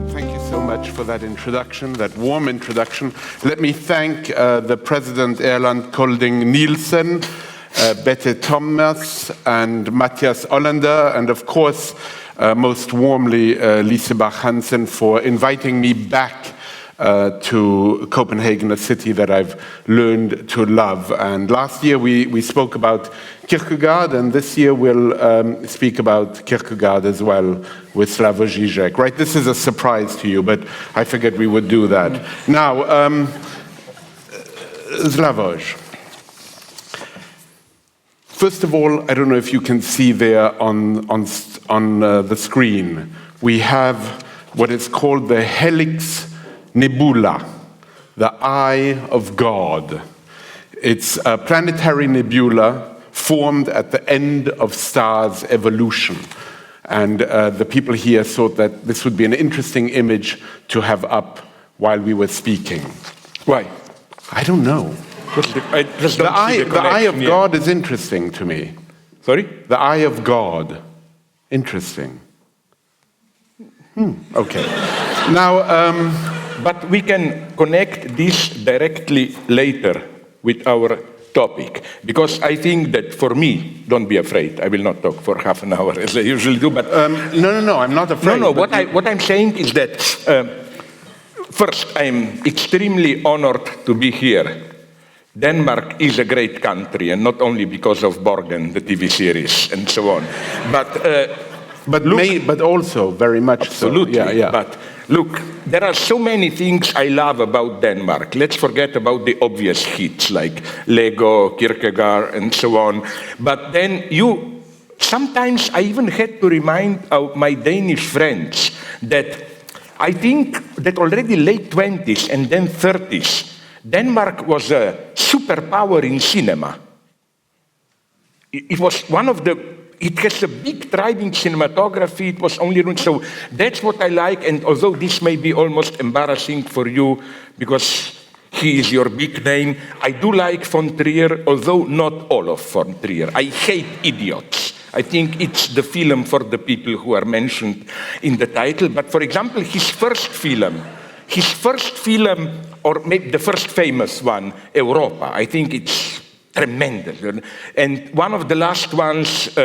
Thank you so much for that introduction, that warm introduction. Let me thank the President Erland Kolding Nielsen, Bette Thomas, and Matthias Ollander, and of course, most warmly, Lisebach Hansen for inviting me back to Copenhagen, a city that I've learned to love. And last year we spoke about Kierkegaard, and this year we'll speak about Kierkegaard as well with Slavoj Žižek. Right? This is a surprise to you, but I figured we would do that. Now, Slavoj. First of all, I don't know if you can see there on the screen, we have what is called the Helix Nebula, the Eye of God. It's a planetary nebula formed at the end of stars' evolution. And the people here thought that this would be an interesting image to have up while we were speaking. Why? I don't know. The eye of God is interesting to me. Sorry? The eye of God. Interesting. Okay. Now, but we can connect this directly later with our topic, because I think that for me, don't be afraid, I will not talk for half an hour as I usually do, but... No, I'm not afraid. No, what I'm saying is that, first, I'm extremely honored to be here. Denmark is a great country, and not only because of Borgen, the TV series, and so on, but also very much absolutely. So. Yeah. But look, there are so many things I love about Denmark. Let's forget about the obvious hits like Lego, Kierkegaard, and so on. But then sometimes I even had to remind my Danish friends that I think that already late 20s and then 30s, Denmark was a superpower in cinema. It was it has a big thriving cinematography. It was only so that's what I like. And although this may be almost embarrassing for you because he is your big name, I do like von Trier, although not all of von Trier. I hate Idiots. I think it's the film for the people who are mentioned in the title. But for example, his first film, or maybe the first famous one, Europa, I think it's tremendous. And one of the last ones,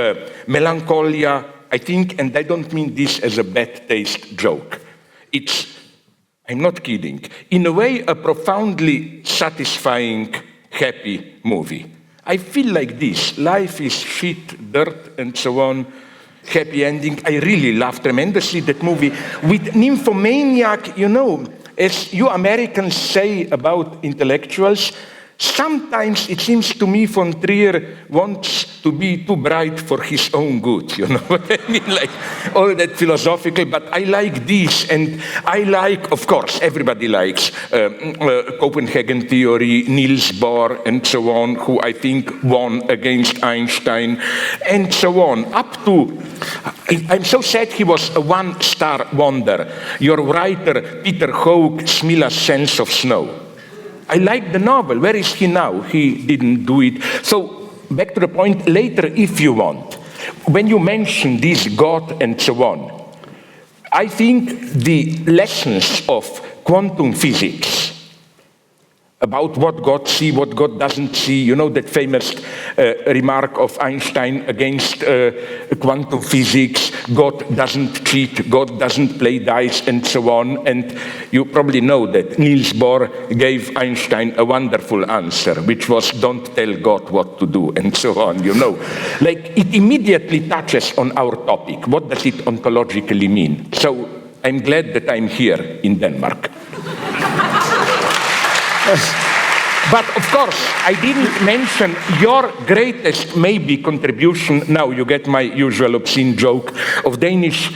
Melancholia, I think, and I don't mean this as a bad taste joke, I'm not kidding, in a way a profoundly satisfying, happy movie. I feel like this, life is shit, dirt, and so on, happy ending. I really love tremendously that movie. With Nymphomaniac, as you Americans say about intellectuals, sometimes it seems to me von Trier wants to be too bright for his own good, you know what I mean? Like all that philosophical, but I like this, and I like, of course, everybody likes Copenhagen theory, Niels Bohr, and so on, who I think won against Einstein, and so on, up to, I'm so sad he was a one-star wonder. Your writer, Peter Hoag, Smila's Sense of Snow. I like the novel. Where is he now? He didn't do it. So, back to the point later, if you want. When you mention this God and so on, I think the lessons of quantum physics about what God sees, what God doesn't see, you know that famous remark of Einstein against quantum physics, God doesn't cheat, God doesn't play dice, and so on. And you probably know that Niels Bohr gave Einstein a wonderful answer, which was, don't tell God what to do, and so on, you know. Like, it immediately touches on our topic. What does it ontologically mean? So, I'm glad that I'm here in Denmark. But of course, I didn't mention your greatest maybe contribution, now you get my usual obscene joke, of Danish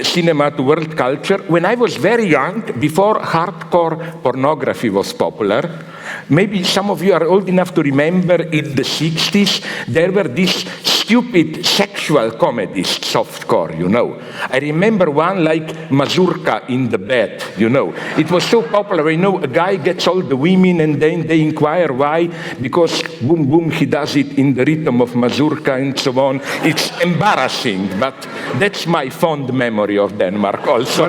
cinema to world culture. When I was very young, before hardcore pornography was popular, maybe some of you are old enough to remember in the 60s, there were these stupid sexual comedies, softcore, you know. I remember one like Mazurka in the Bed, you know. It was so popular, you know, a guy gets all the women and then they inquire why, because boom, boom, he does it in the rhythm of Mazurka and so on. It's embarrassing, but that's my fond memory of Denmark also.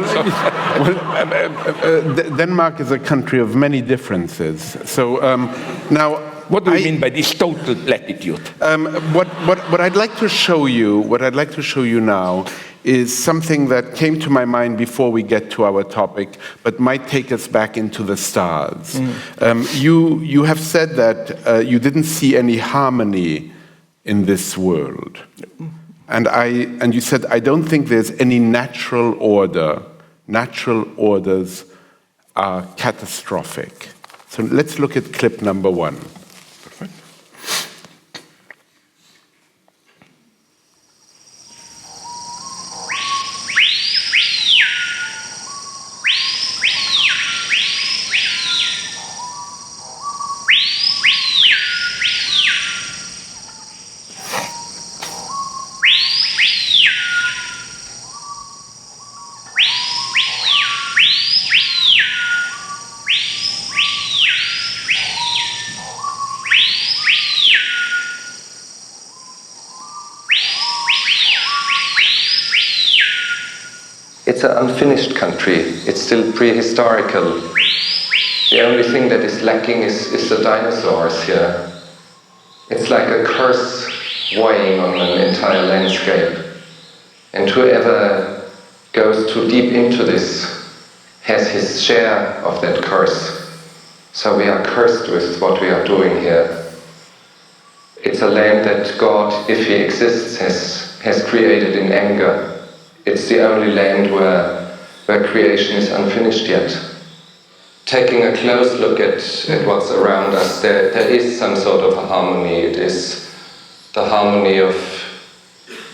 Denmark is a country of many differences. So now, what do you mean by this total platitude? What I'd like to show you now is something that came to my mind before we get to our topic, but might take us back into the stars. You have said that you didn't see any harmony in this world, and you said, I don't think there's any natural order. Natural orders are catastrophic. So let's look at clip number 1. Perfect. It's an unfinished country. It's still prehistorical. The only thing that is lacking is the dinosaurs here. It's like a curse weighing on an entire landscape. And whoever goes too deep into this has his share of that curse. So we are cursed with what we are doing here. It's a land that God, if he exists, has created in anger. It's the only land where creation is unfinished yet. Taking a close look at what's around us, there is some sort of a harmony. It is the harmony of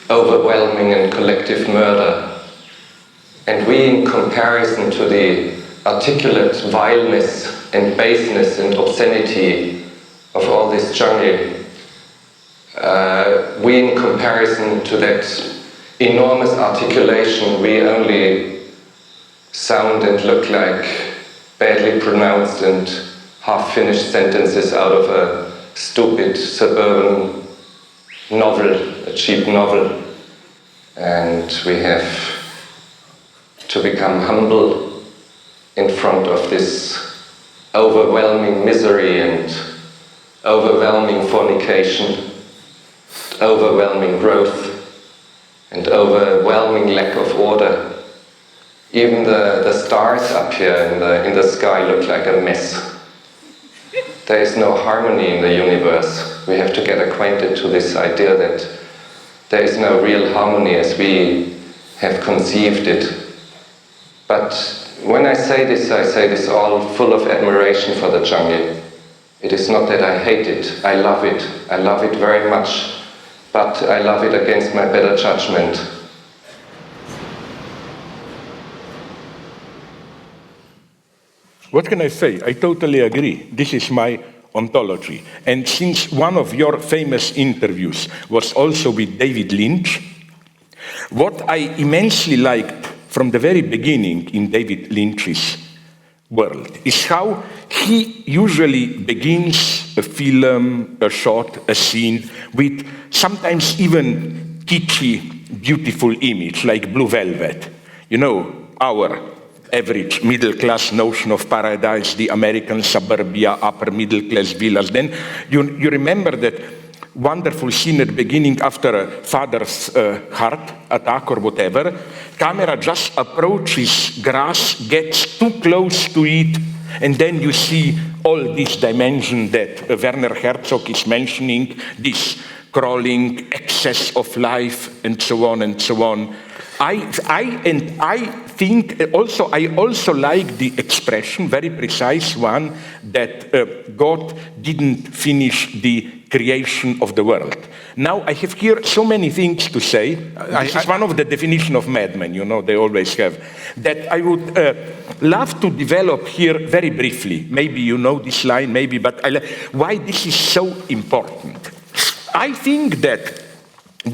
overwhelming and collective murder. And we, in comparison to the articulate vileness and baseness and obscenity of all this jungle, we, in comparison to that enormous articulation, we only sound and look like badly pronounced and half-finished sentences out of a stupid suburban novel, a cheap novel. And we have to become humble in front of this overwhelming misery and overwhelming fornication, overwhelming growth, and overwhelming lack of order. Even the stars up here in the sky look like a mess. There is no harmony in the universe. We have to get acquainted to this idea that there is no real harmony as we have conceived it. But when I say this all full of admiration for the jungle. It is not that I hate it, I love it. I love it very much. But I love it against my better judgment. What can I say? I totally agree. This is my ontology. And since one of your famous interviews was also with David Lynch, what I immensely liked from the very beginning in David Lynch's world is how he usually begins a film, a shot, a scene with sometimes even kitschy, beautiful image like Blue Velvet. You know, our average middle-class notion of paradise, the American suburbia, upper middle-class villas. Then you remember that wonderful scene at the beginning after a father's heart attack or whatever. Camera just approaches grass, gets too close to it, and then you see all this dimension that Werner Herzog is mentioning, this crawling excess of life, and so on and so on. I think also I also like the expression, very precise one, that God didn't finish the creation of the world. Now I have here so many things to say. This is one of the definition of madmen, you know, they always have. That I would love to develop here very briefly. Maybe you know this line, maybe, but why this is so important. I think that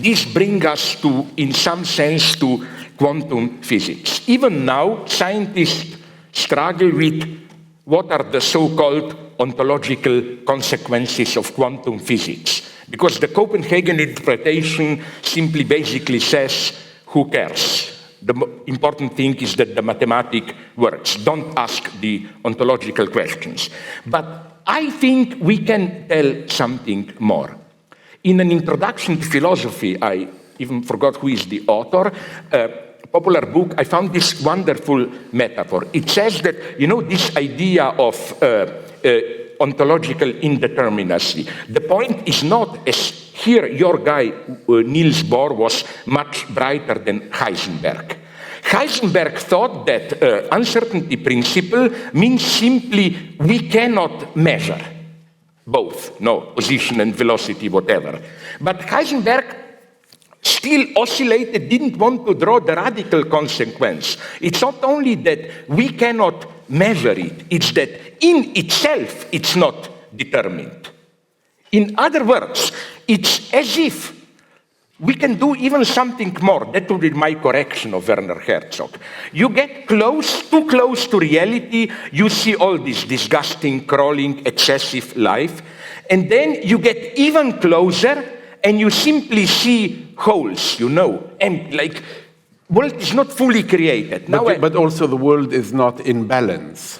this brings us to, in some sense, to quantum physics. Even now, scientists struggle with what are the so-called ontological consequences of quantum physics. Because the Copenhagen interpretation simply basically says, who cares? The important thing is that the mathematics works. Don't ask the ontological questions. But I think we can tell something more. In an introduction to philosophy, I even forgot who is the author, popular book, I found this wonderful metaphor. It says that, this idea of ontological indeterminacy. The point is not, as here your guy, Niels Bohr, was much brighter than Heisenberg. Heisenberg thought that uncertainty principle means simply we cannot measure both, position and velocity, whatever. But Heisenberg still oscillated, didn't want to draw the radical consequence. It's not only that we cannot measure it, it's that in itself it's not determined. In other words, it's as if we can do even something more. That would be my correction of Werner Herzog. You get too close to reality, you see all this disgusting, crawling, excessive life, and then you get even closer and you simply see holes, empty, like world is not fully created. But also the world is not in balance.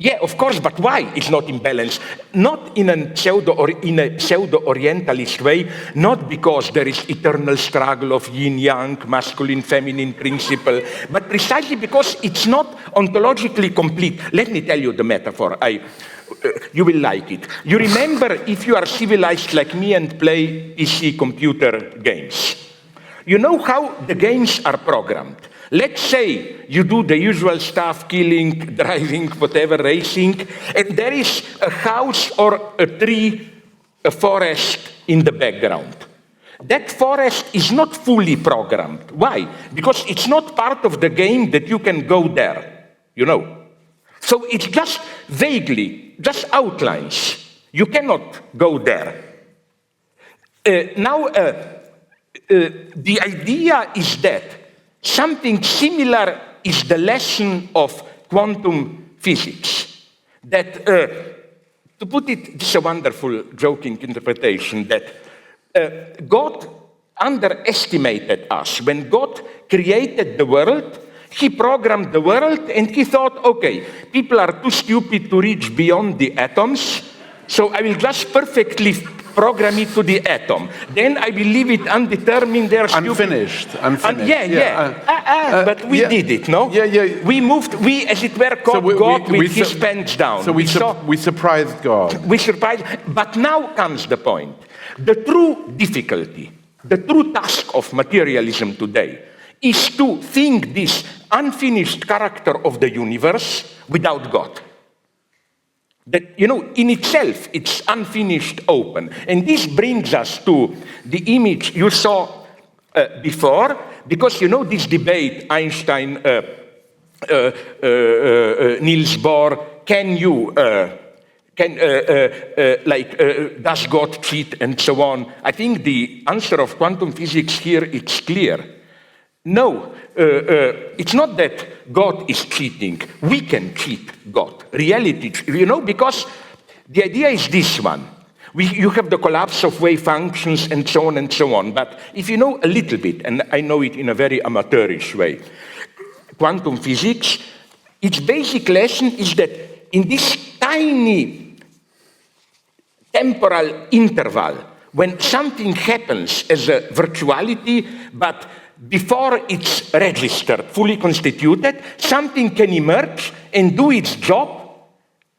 Yeah, of course, but why it's not in balance? Not in a pseudo-orientalist way, not because there is eternal struggle of yin-yang, masculine-feminine principle, but precisely because it's not ontologically complete. Let me tell you the metaphor. You will like it. You remember if you are civilized like me and play PC computer games. You know how the games are programmed. Let's say you do the usual stuff, killing, driving, whatever, racing, and there is a house or a tree, a forest in the background. That forest is not fully programmed. Why? Because it's not part of the game that you can go there, So it's just vaguely, just outlines. You cannot go there. The idea is that something similar is the lesson of quantum physics. That, to put it, this is a wonderful joking interpretation, that God underestimated us. When God created the world, he programmed the world and he thought, okay, people are too stupid to reach beyond the atoms, so I will just perfectly program it to the atom. Then I will leave it undetermined. Unfinished. But we did it, no? Yeah. We as it were, caught God with his pants down. So we surprised God. We surprised. But now comes the point. The true difficulty, the true task of materialism today is to think this unfinished character of the universe without God. That, in itself, it's unfinished open. And this brings us to the image you saw before, because, this debate, Einstein, Niels Bohr, does God cheat, and so on. I think the answer of quantum physics here, it's clear. No, it's not that God is cheating. We can cheat God. Reality, because the idea is this one. You have the collapse of wave functions and so on and so on. But if you know a little bit, and I know it in a very amateurish way, quantum physics, its basic lesson is that in this tiny temporal interval, when something happens as a virtuality, but before it's registered, fully constituted, something can emerge and do its job,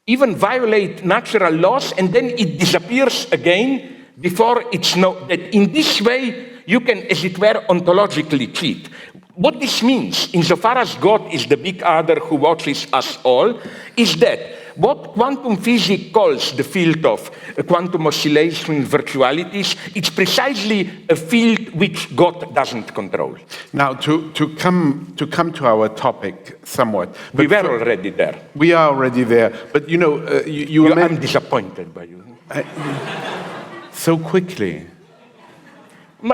even violate natural laws, and then it disappears again before it's known. That in this way, you can, as it were, ontologically cheat. What this means, insofar as God is the big other who watches us all, is that what quantum physics calls the field of quantum oscillation virtualities, it's precisely a field which God doesn't control. Now, to come to our topic somewhat. We were already there. We are already there. But I'm disappointed by you. So quickly.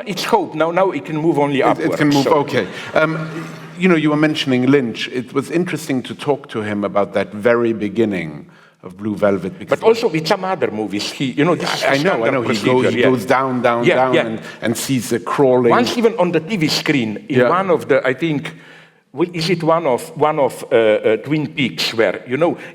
It's hope. Now it can move only upwards. It can move, okay. You were mentioning Lynch. It was interesting to talk to him about that very beginning of Blue Velvet. But also with some other movies, this is I know. He goes down, and sees the crawling. Once even on the TV screen, in one of the, I think, is it one of Twin Peaks, where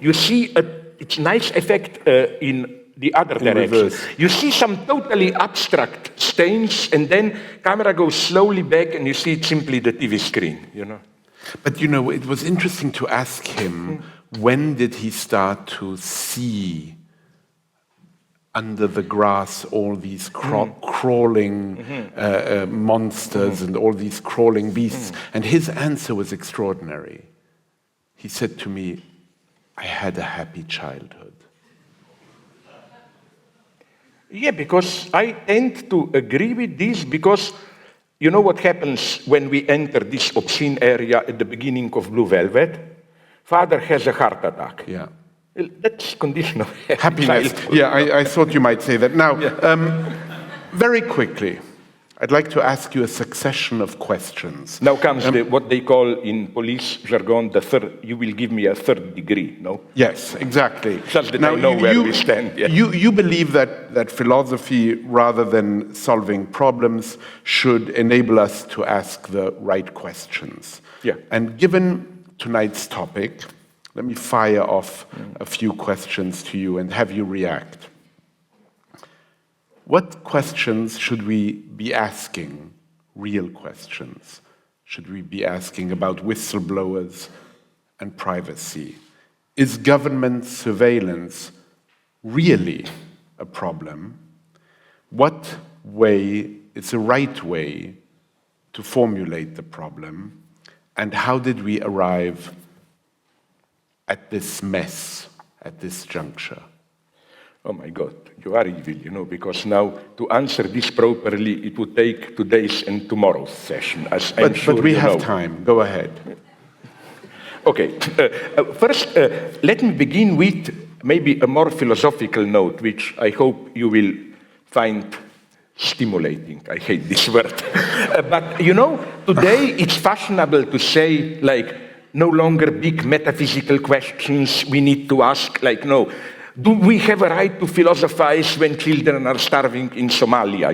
you see it's nice effect in the other direction. Reverse. You see some totally abstract stains, and then camera goes slowly back, and you see it's simply the TV screen. But it was interesting to ask him, when did he start to see under the grass all these crawling monsters and all these crawling beasts? And his answer was extraordinary. He said to me, I had a happy childhood. Yeah, because I tend to agree with this, because you know what happens when we enter this obscene area at the beginning of Blue Velvet? Father has a heart attack. Yeah. Well, that's condition of happiness. childhood. Yeah, I thought you might say that. Now, very quickly, I'd like to ask you a succession of questions. Now comes what they call in police jargon, you will give me a third degree, no? Yes, exactly. Just that I know where we stand. Yeah. You believe that philosophy, rather than solving problems, should enable us to ask the right questions. Yeah. And given tonight's topic, let me fire off a few questions to you and have you react. What questions should we be asking? Real questions. Should we be asking about whistleblowers and privacy? Is government surveillance really a problem? What way is the right way to formulate the problem? And how did we arrive at this mess, at this juncture? Oh my God, you are evil, because now to answer this properly, it would take today's and tomorrow's session. But we have time. Go ahead. Okay. First, let me begin with maybe a more philosophical note, which I hope you will find stimulating. I hate this word. But, today it's fashionable to say, no longer big metaphysical questions we need to ask, no. Do we have a right to philosophize when children are starving in Somalia?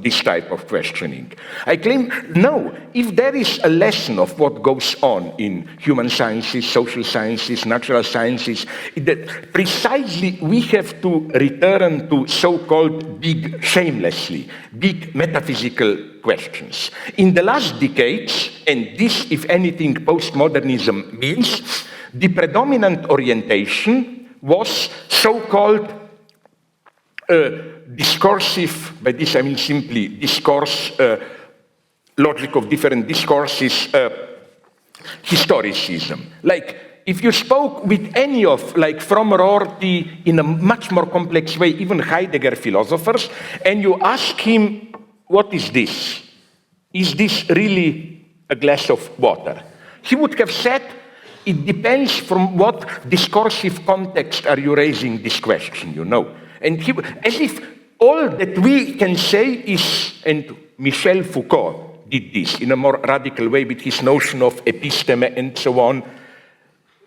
This type of questioning. I claim, no. If there is a lesson of what goes on in human sciences, social sciences, natural sciences, that precisely we have to return to so-called shamelessly big metaphysical questions. In the last decades, and this, if anything, postmodernism means, the predominant orientation was so-called discursive, by this I mean simply discourse, logic of different discourses, historicism. If you spoke with any of, from Rorty in a much more complex way, even Heidegger philosophers, and you ask him, what is this? Is this really a glass of water? He would have said, it depends from what discursive context are you raising this question, And as if all that we can say is, and Michel Foucault did this in a more radical way with his notion of episteme and so on,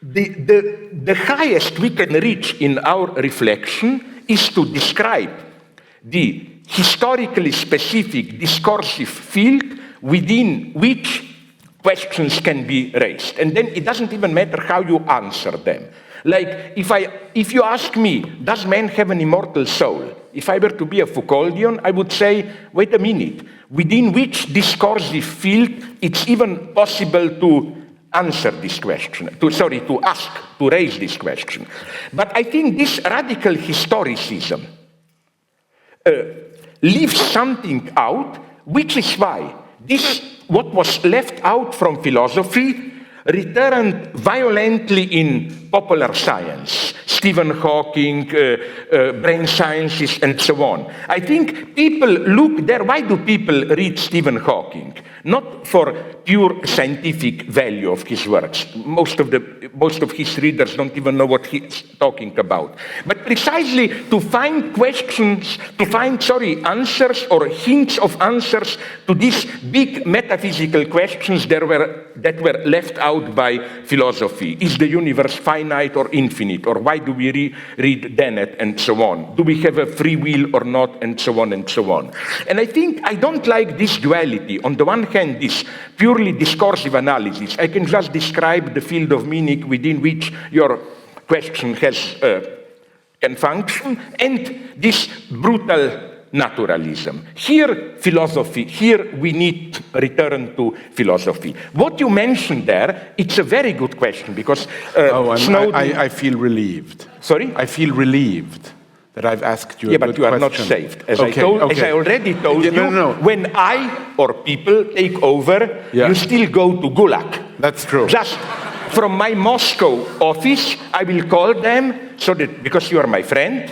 the highest we can reach in our reflection is to describe the historically specific discursive field within which questions can be raised. And then it doesn't even matter how you answer them. If you ask me, does man have an immortal soul? If I were to be a Foucauldian, I would say, wait a minute, within which discursive field it's even possible to answer this question, to raise this question. But I think this radical historicism leaves something out, which is why what was left out from philosophy returned violently in popular science, Stephen Hawking, brain sciences, and so on. I think people look there. Why do people read Stephen Hawking? Not for pure scientific value of his works. Most of his readers don't even know what he's talking about. But precisely to find answers or hints of answers to these big metaphysical questions that were left out by philosophy. Is the universe finite or infinite? Or why do we read Dennett and so on? Do we have a free will or not? And so on and so on. And I think I don't like this duality. On the one hand, this purely discursive analysis. I can just describe the field of meaning within which your question can function, and this brutal naturalism. Here, philosophy. Here, we need to return to philosophy. What you mentioned there, it's a very good question, because Snowden... I feel relieved. Sorry? I feel relieved that I've asked you a good question. But you are not saved. As I already told you, when I or people take over, you still go to Gulag. That's true. Just from my Moscow office, I will call them, because you are my friend,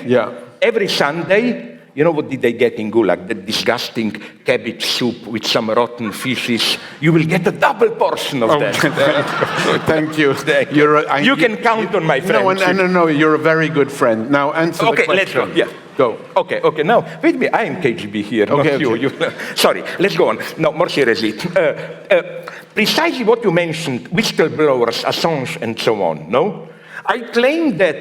every Sunday. You know what did they get in Gulag? The disgusting cabbage soup with some rotten fishes. You will get a double portion of that. Thank you. You can count on my friendship. No, you're a very good friend. Now answer the question. Let's go. Yeah. Go. Okay. Now, wait a minute. I am KGB here, not you. Sorry, let's go on. No, more seriously. Precisely what you mentioned, whistleblowers, Assange, and so on, no? I claim that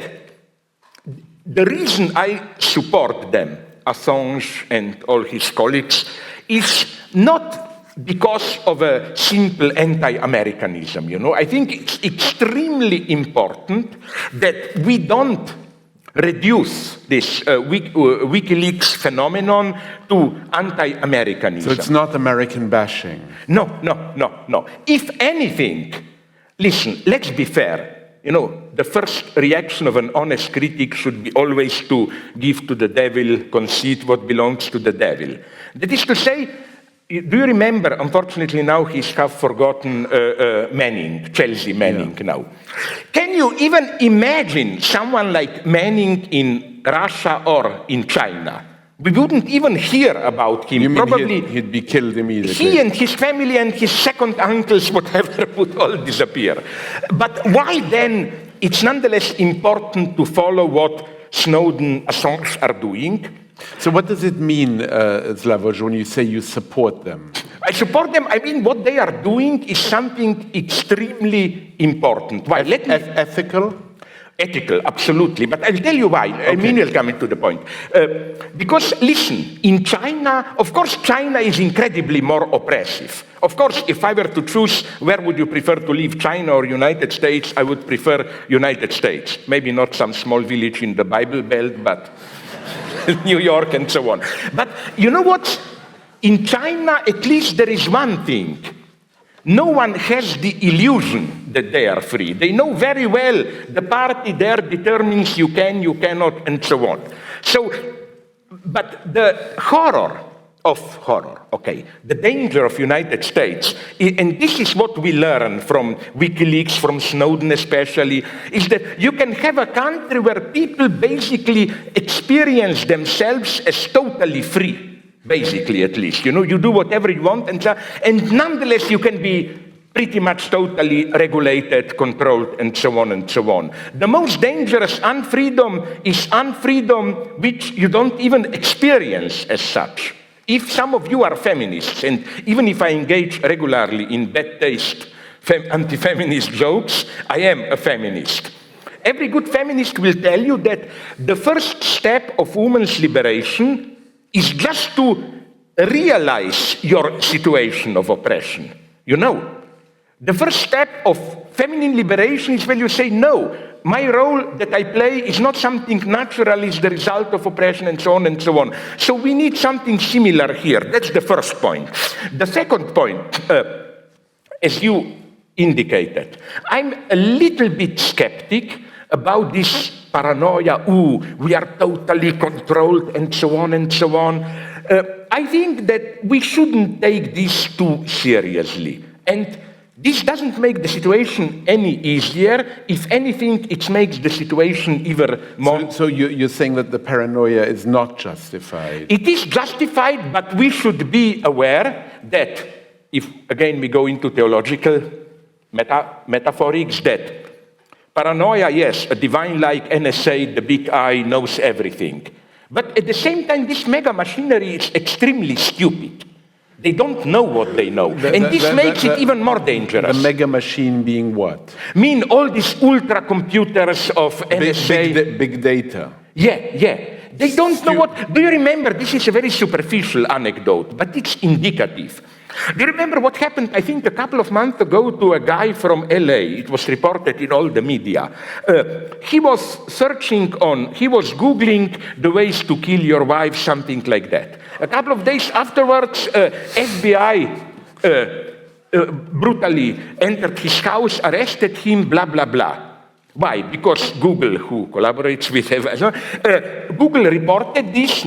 the reason I support them, Assange and all his colleagues, is not because of a simple anti-Americanism, I think it's extremely important that we don't reduce this WikiLeaks phenomenon to anti-Americanism. So it's not American bashing? No. If anything, listen, let's be fair. The first reaction of an honest critic should be always to give to the devil, concede what belongs to the devil. That is to say, do you remember, unfortunately now he's half forgotten, Manning, Chelsea Manning now. Can you even imagine someone like Manning in Russia or in China? We wouldn't even hear about him. You mean probably he'd be killed immediately? He and his family and his second uncles, whatever, would all disappear. But why then it's nonetheless important to follow what Snowden, Assange are doing? So what does it mean, Slavoj, when you say you support them? I support them. I mean, what they are doing is something extremely important. Why? Ethical? Ethical, absolutely. But I'll tell you why. Okay. I mean, we'll come into the point. Because, listen, in China, of course, China is incredibly more oppressive. Of course, if I were to choose where would you prefer to live, China or United States, I would prefer United States. Maybe not some small village in the Bible Belt, but New York and so on. But you know what? In China, at least there is one thing. No one has the illusion that they are free. They know very well the party there determines you can, you cannot, and so on. So, but the horror, the danger of United States, and this is what we learn from WikiLeaks, from Snowden especially, is that you can have a country where people basically experience themselves as totally free. Basically, at least. You do whatever you want, and nonetheless you can be pretty much totally regulated, controlled, and so on and so on. The most dangerous unfreedom is unfreedom which you don't even experience as such. If some of you are feminists, and even if I engage regularly in bad taste anti-feminist jokes, I am a feminist. Every good feminist will tell you that the first step of women's liberation is just to realize your situation of oppression. The first step of feminine liberation is when you say, no, my role that I play is not something natural, it's the result of oppression, and so on and so on. So we need something similar here. That's the first point. The second point, as you indicated, I'm a little bit skeptic about this paranoia, we are totally controlled, and so on and so on. I think that we shouldn't take this too seriously. And This doesn't make the situation any easier. If anything, it makes the situation even more... So you're saying that the paranoia is not justified? It is justified, but we should be aware that, if again we go into theological metaphorics, that paranoia, yes, a divine-like NSA, the big eye, knows everything. But at the same time, this mega machinery is extremely stupid. They don't know what they know. And this makes it even more dangerous. The mega machine being what? Mean all these ultra computers of NSA. Big data. Yeah. They don't know what... Do you remember, this is a very superficial anecdote, but it's indicative. Do you remember what happened, I think, a couple of months ago to a guy from LA? It was reported in all the media. He was Googling the ways to kill your wife, something like that. A couple of days afterwards, FBI brutally entered his house, arrested him, blah, blah, blah. Why? Because Google, who collaborates with Google reported this,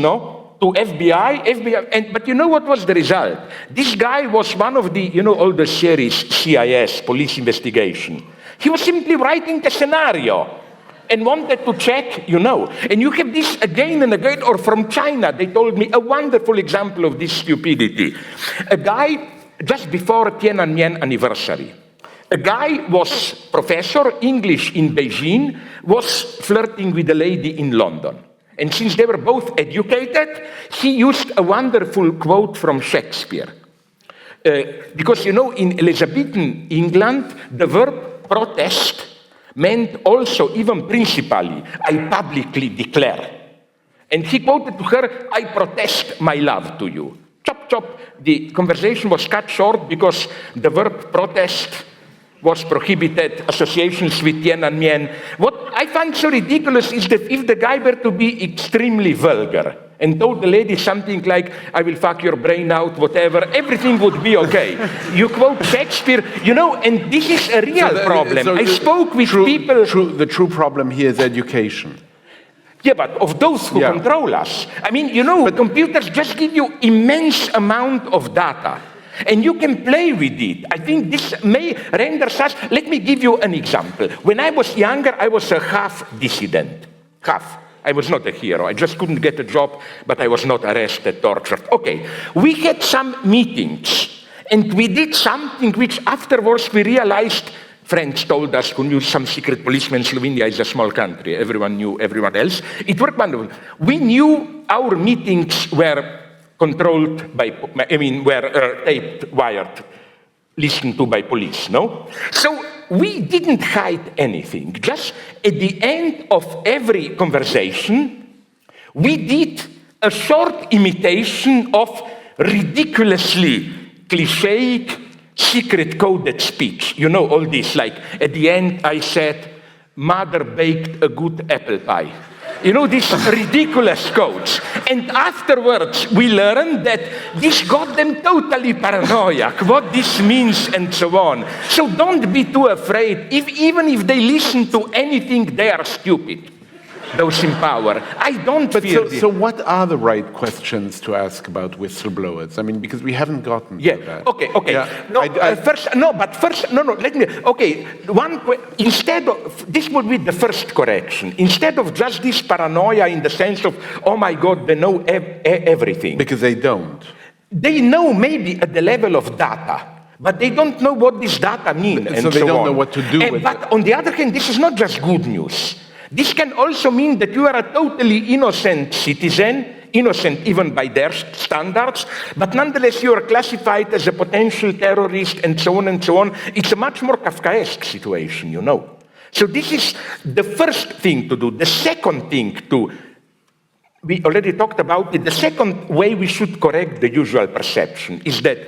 to FBI, but you know what was the result? This guy was one of the, all the series, CIS, police investigation. He was simply writing a scenario and wanted to check, And you have this again and again, or from China, they told me a wonderful example of this stupidity. A guy, just before Tiananmen anniversary, a guy was professor, English in Beijing, was flirting with a lady in London. And since they were both educated, he used a wonderful quote from Shakespeare. Because, in Elizabethan England, the verb protest meant also, even principally, I publicly declare. And he quoted to her, I protest my love to you. Chop, chop. The conversation was cut short because the verb protest was prohibited, associations with Tiananmen. What I find so ridiculous is that if the guy were to be extremely vulgar and told the lady something like, I will fuck your brain out, whatever, everything would be okay. You quote Shakespeare, and this is a real problem. I spoke with people... The true problem here is education. Yeah, but of those who control us. I mean, computers just give you immense amount of data. And you can play with it. I think this may render such... Let me give you an example. When I was younger, I was a half dissident. Half. I was not a hero. I just couldn't get a job, but I was not arrested, tortured. Okay. We had some meetings, and we did something which afterwards we realized, friends told us who knew some secret policemen, Slovenia is a small country. Everyone knew everyone else. It worked wonderful. We knew our meetings were controlled by, were taped, wired, listened to by police, no? So we didn't hide anything. Just at the end of every conversation, we did a short imitation of ridiculously clichéic, secret coded speech. All this, like at the end I said, mother baked a good apple pie. These ridiculous codes. And afterwards, we learned that this got them totally paranoid, what this means and so on. So don't be too afraid. Even if they listen to anything, they are stupid. Those in power. I don't fear So what are the right questions to ask about whistleblowers? I mean, because we haven't gotten to that. Okay. Yeah. Let me... Okay, instead of... This would be the first correction. Instead of just this paranoia in the sense of, oh my God, they know everything. Because they don't. They know maybe at the level of data, but they don't know what this data mean and so on. So they don't know what to do with it. But on the other hand, this is not just good news. This can also mean that you are a totally innocent citizen, innocent even by their standards, but nonetheless you are classified as a potential terrorist and so on and so on. It's a much more Kafkaesque situation, So this is the first thing to do. The second thing we already talked about it, the second way we should correct the usual perception is that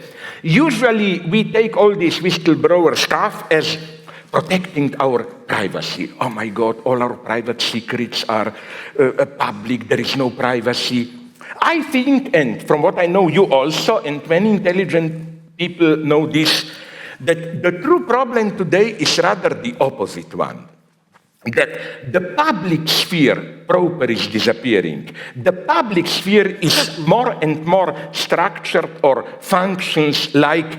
usually we take all this whistleblower stuff as protecting our privacy. Oh my God, all our private secrets are public, there is no privacy. I think, and from what I know you also, and many intelligent people know this, that the true problem today is rather the opposite one. That the public sphere proper is disappearing. The public sphere is more and more structured or functions like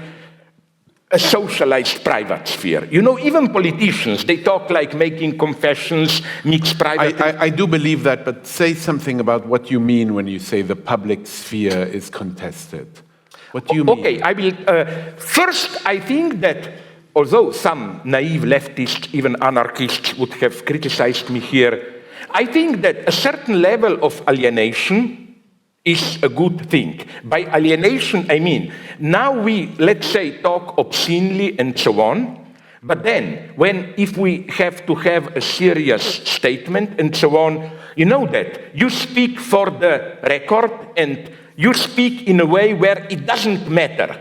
a socialized private sphere. You know, even politicians, they talk like making confessions, mix private... I do believe that, but say something about what you mean when you say the public sphere is contested. What do you mean? Okay, I will... first, I think that although some naive leftists, even anarchists, would have criticized me here, I think that a certain level of alienation is a good thing. By alienation, I mean, now we, let's say, talk obscenely and so on, but then, if we have to have a serious statement and so on, you know that you speak for the record and you speak in a way where it doesn't matter,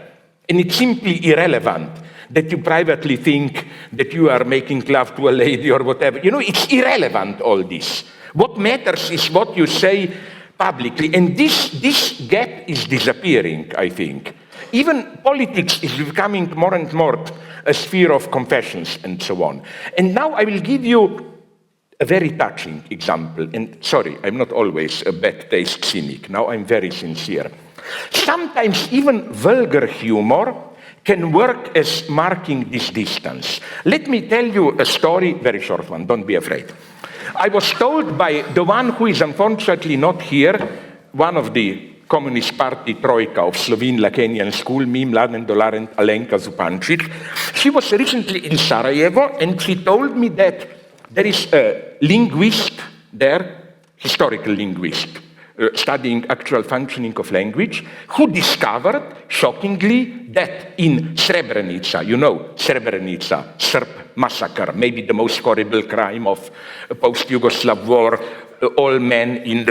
and it's simply irrelevant that you privately think that you are making love to a lady or whatever. You know, it's irrelevant, all this. What matters is what you say publicly, and this gap is disappearing, I think. Even politics is becoming more and more a sphere of confessions and so on. And now I will give you a very touching example, and sorry, I'm not always a bad taste cynic, now I'm very sincere. Sometimes even vulgar humor can work as marking this distance. Let me tell you a story, very short one, don't be afraid. I was told by the one who is unfortunately not here, one of the Communist Party troika of Slovene Lacanian school, me, Mladen Dolarent, Alenka Zupancic. She was recently in Sarajevo, and she told me that there is a linguist there, historical linguist, studying actual functioning of language, who discovered, shockingly, that in Srebrenica, you know, Srebrenica, Serb massacre, maybe the most horrible crime of post-Yugoslav war, all men in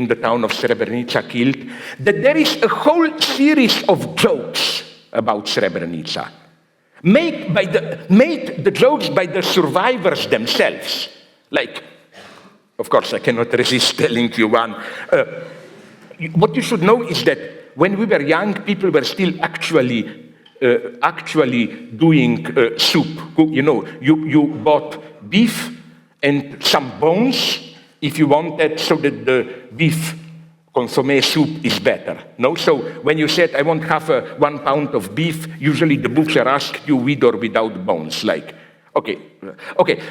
the town of Srebrenica killed, that there is a whole series of jokes about Srebrenica, made the jokes by the survivors themselves. Like, of course, I cannot resist telling you one. What you should know is that when we were young, people were still actually doing soup. You know, you bought beef and some bones if you wanted, so that the beef consommé soup is better. No, so when you said I want half 1 pound of beef, usually the butcher asked you with or without bones, like. Okay.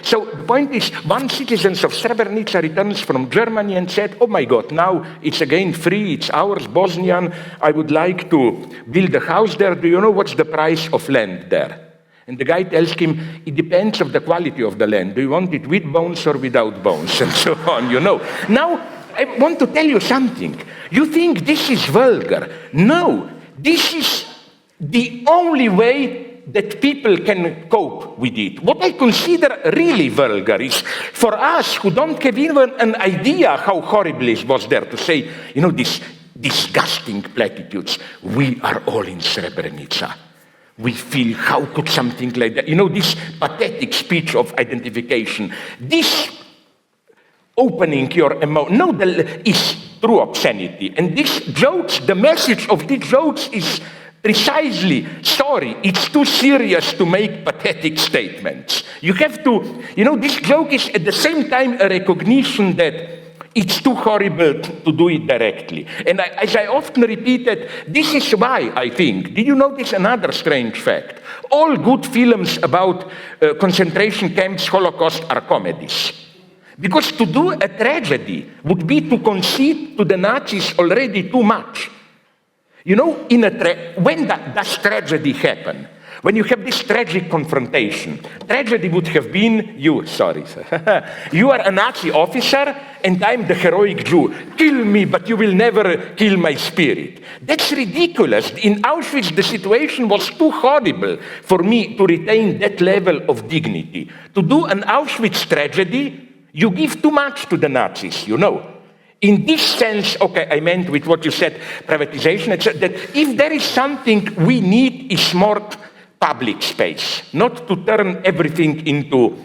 So the point is, one citizen of Srebrenica returns from Germany and said, "Oh my God, now it's again free, it's ours, Bosnian. I would like to build a house there. Do you know what's the price of land there?" And the guy tells him, "It depends on the quality of the land. Do you want it with bones or without bones?" And so on, you know. Now, I want to tell you something. You think this is vulgar. No, this is the only way that people can cope with it. What I consider really vulgar is for us who don't have even an idea how horrible it was there to say, you know, these disgusting platitudes. We are all in Srebrenica. We feel, how could something like that? You know, this pathetic speech of identification. This opening your emotion, no, is true obscenity. And these jokes, the message of these jokes is precisely, sorry, it's too serious to make pathetic statements. You have to, you know, this joke is at the same time a recognition that it's too horrible to do it directly. And as I often repeated, this is why I think, did you notice another strange fact? All good films about concentration camps, Holocaust are comedies. Because to do a tragedy would be to concede to the Nazis already too much. You know, when does tragedy happen? When you have this tragic confrontation. Tragedy would have been you, sorry. You are a Nazi officer and I'm the heroic Jew. Kill me, but you will never kill my spirit. That's ridiculous. In Auschwitz, the situation was too horrible for me to retain that level of dignity. To do an Auschwitz tragedy, you give too much to the Nazis, you know. In this sense, okay, I meant with what you said, privatization, etc., that if there is something we need is more public space, not to turn everything into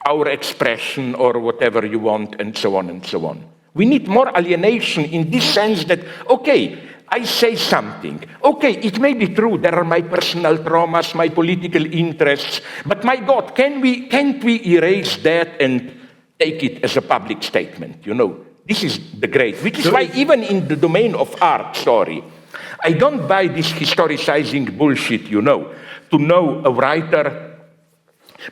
our expression or whatever you want, and so on and so on. We need more alienation in this sense that, okay, I say something. Okay, it may be true, there are my personal traumas, my political interests, but my God, can't we erase that and take it as a public statement, you know? This is the great, which is why even in the domain of art, sorry, I don't buy this historicizing bullshit, To know a writer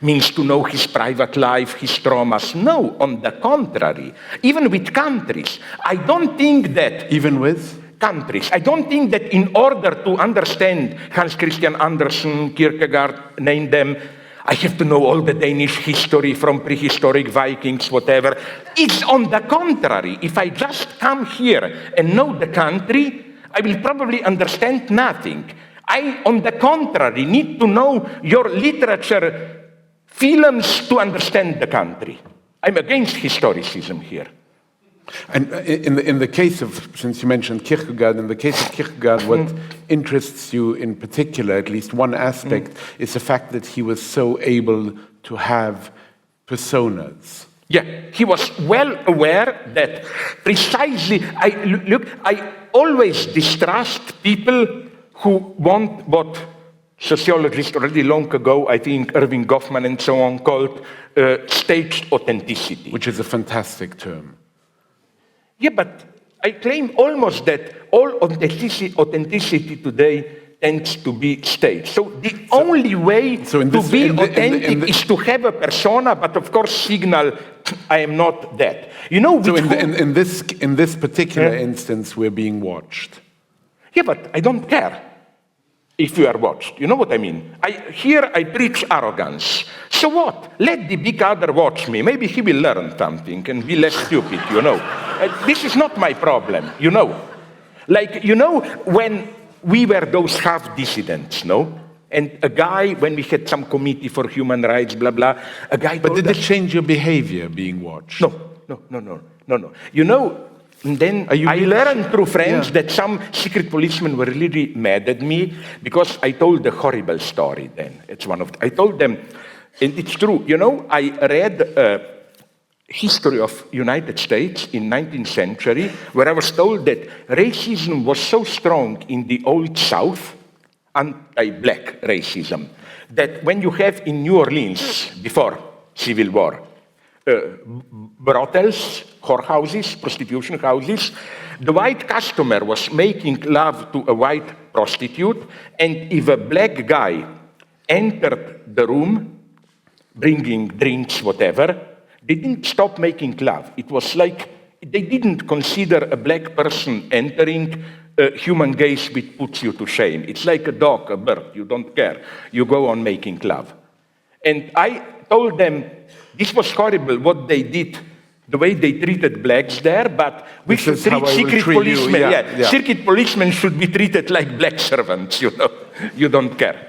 means to know his private life, his traumas. No, on the contrary. Even with countries, I don't think that... Even with? Countries. I don't think that in order to understand Hans Christian Andersen, Kierkegaard, name them, I have to know all the Danish history from prehistoric Vikings, whatever. It's on the contrary. If I just come here and know the country, I will probably understand nothing. I, on the contrary, need to know your literature, films to understand the country. I'm against historicism here. And in the case of, since you mentioned Kierkegaard, in the case of Kierkegaard, what interests you in particular, at least one aspect, is the fact that he was so able to have personas. Yeah, he was well aware that precisely, I always distrust people who want what sociologists already long ago, I think Irving Goffman and so on, called staged authenticity. Which is a fantastic term. Yeah, but I claim almost that all authenticity today tends to be staged. So the only way to be authentic is to have a persona, but of course signal I am not that. So in this particular instance, we're being watched. Yeah, but I don't care if you are watched. You know what I mean? Here I preach arrogance. So what? Let the big other watch me. Maybe he will learn something and be less stupid, This is not my problem, Like, when we were those half dissidents, And a guy, when we had some committee for human rights, blah, blah, a guy But did it change your behavior being watched? No. And then I learned through friends that some secret policemen were really mad at me because I told a horrible story then. I told them, and it's true, I read history of United States in 19th century where I was told that racism was so strong in the Old South, anti-black racism, that when you have in New Orleans, before Civil War, brothels, whorehouses, prostitution houses, the white customer was making love to a white prostitute, and if a black guy entered the room, bringing drinks, whatever, they didn't stop making love. It was like they didn't consider a black person entering human gaze which puts you to shame. It's like a dog, a bird, you don't care. You go on making love. And I told them, this was horrible what they did, the way they treated blacks there, but we should treat secret policemen. Secret policemen should be treated like black servants, You don't care.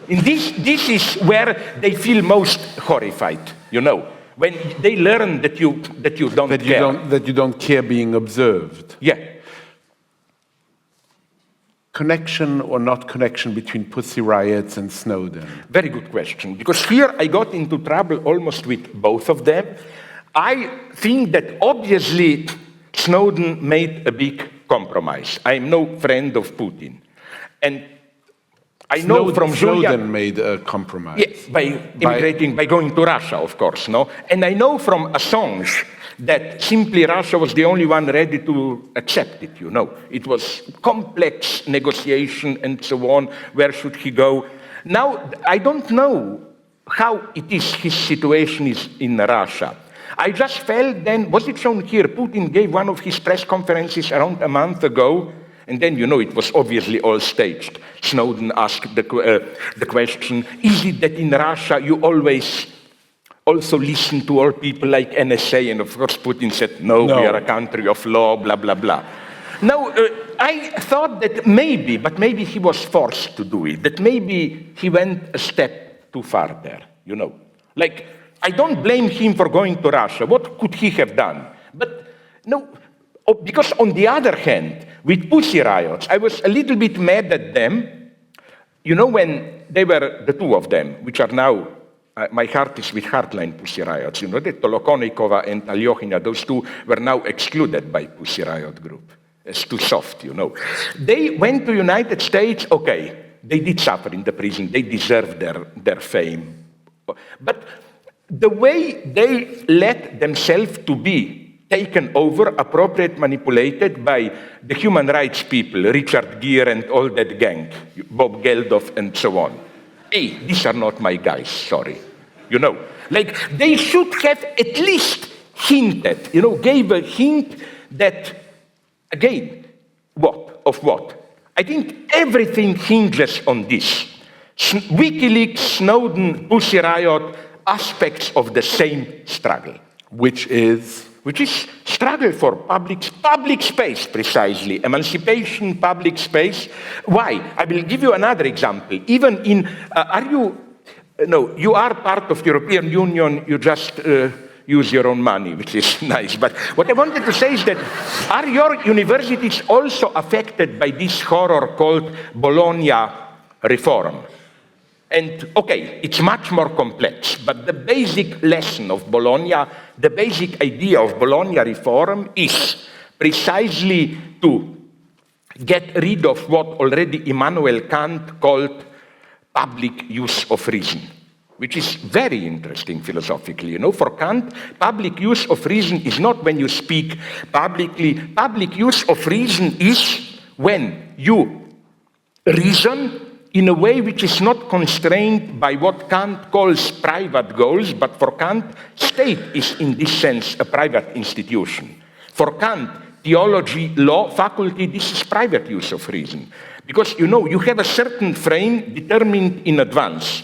And this is where they feel most horrified, when they learn that you don't care. That you don't care being observed. Yeah. Connection or not connection between Pussy Riots and Snowden? Very good question, because here I got into trouble almost with both of them. I think that obviously Snowden made a big compromise. I am no friend of Putin. And I know from Snowden made a compromise. Yes, by immigrating, by going to Russia, of course, And I know from Assange that simply Russia was the only one ready to accept it, It was complex negotiation and so on. Where should he go? Now, I don't know how it is his situation is in Russia. I just felt then, was it shown here, Putin gave one of his press conferences around a month ago, and then, it was obviously all staged. Snowden asked the question, is it that in Russia you always also listen to all people like NSA? And of course Putin said, no, we are a country of law, blah, blah, blah. Now, I thought that maybe he was forced to do it, that maybe he went a step too far there, Like, I don't blame him for going to Russia. What could he have done? But no, because on the other hand, with Pussy Riots, I was a little bit mad at them, when they were the two of them, which are now, my heart is with Hardline Pussy Riots, that Tolokonikova and Aljochina, those two were now excluded by Pussy Riot group. It's too soft, They went to United States, okay, they did suffer in the prison, they deserve their fame. But the way they let themselves to be taken over, appropriated, manipulated by the human rights people, Richard Gere and all that gang, Bob Geldof and so on. Hey, these are not my guys, sorry. You know, like they should have at least hinted, you know, gave a hint that, again, what? Of what? I think everything hinges on this. WikiLeaks, Snowden, Pussy Riot, aspects of the same struggle. Which is Struggle for public space, precisely. Emancipation, public space. Why? I will give you another example. Even in, you are part of the European Union, you just use your own money, which is nice. But what I wanted to say is that, are your universities also affected by this horror called Bologna reform? And okay, it's much more complex, but the basic lesson of Bologna, the basic idea of Bologna reform is precisely to get rid of what already Immanuel Kant called public use of reason, which is very interesting philosophically. You know, for Kant, public use of reason is not when you speak publicly. Public use of reason is when you reason in a way which is not constrained by what Kant calls private goals, but for Kant, state is in this sense a private institution. For Kant, theology, law, faculty, this is private use of reason. Because, you know, you have a certain frame determined in advance.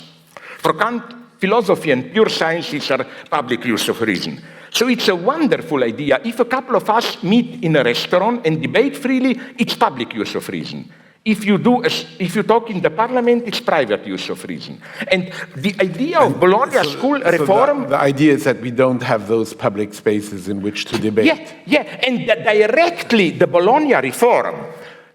For Kant, philosophy and pure sciences are public use of reason. So it's a wonderful idea. If a couple of us meet in a restaurant and debate freely, it's public use of reason. If you talk in the parliament, it's private use of reason. And the idea of Bologna school reform... The idea is that we don't have those public spaces in which to debate. Yeah, and directly the Bologna reform,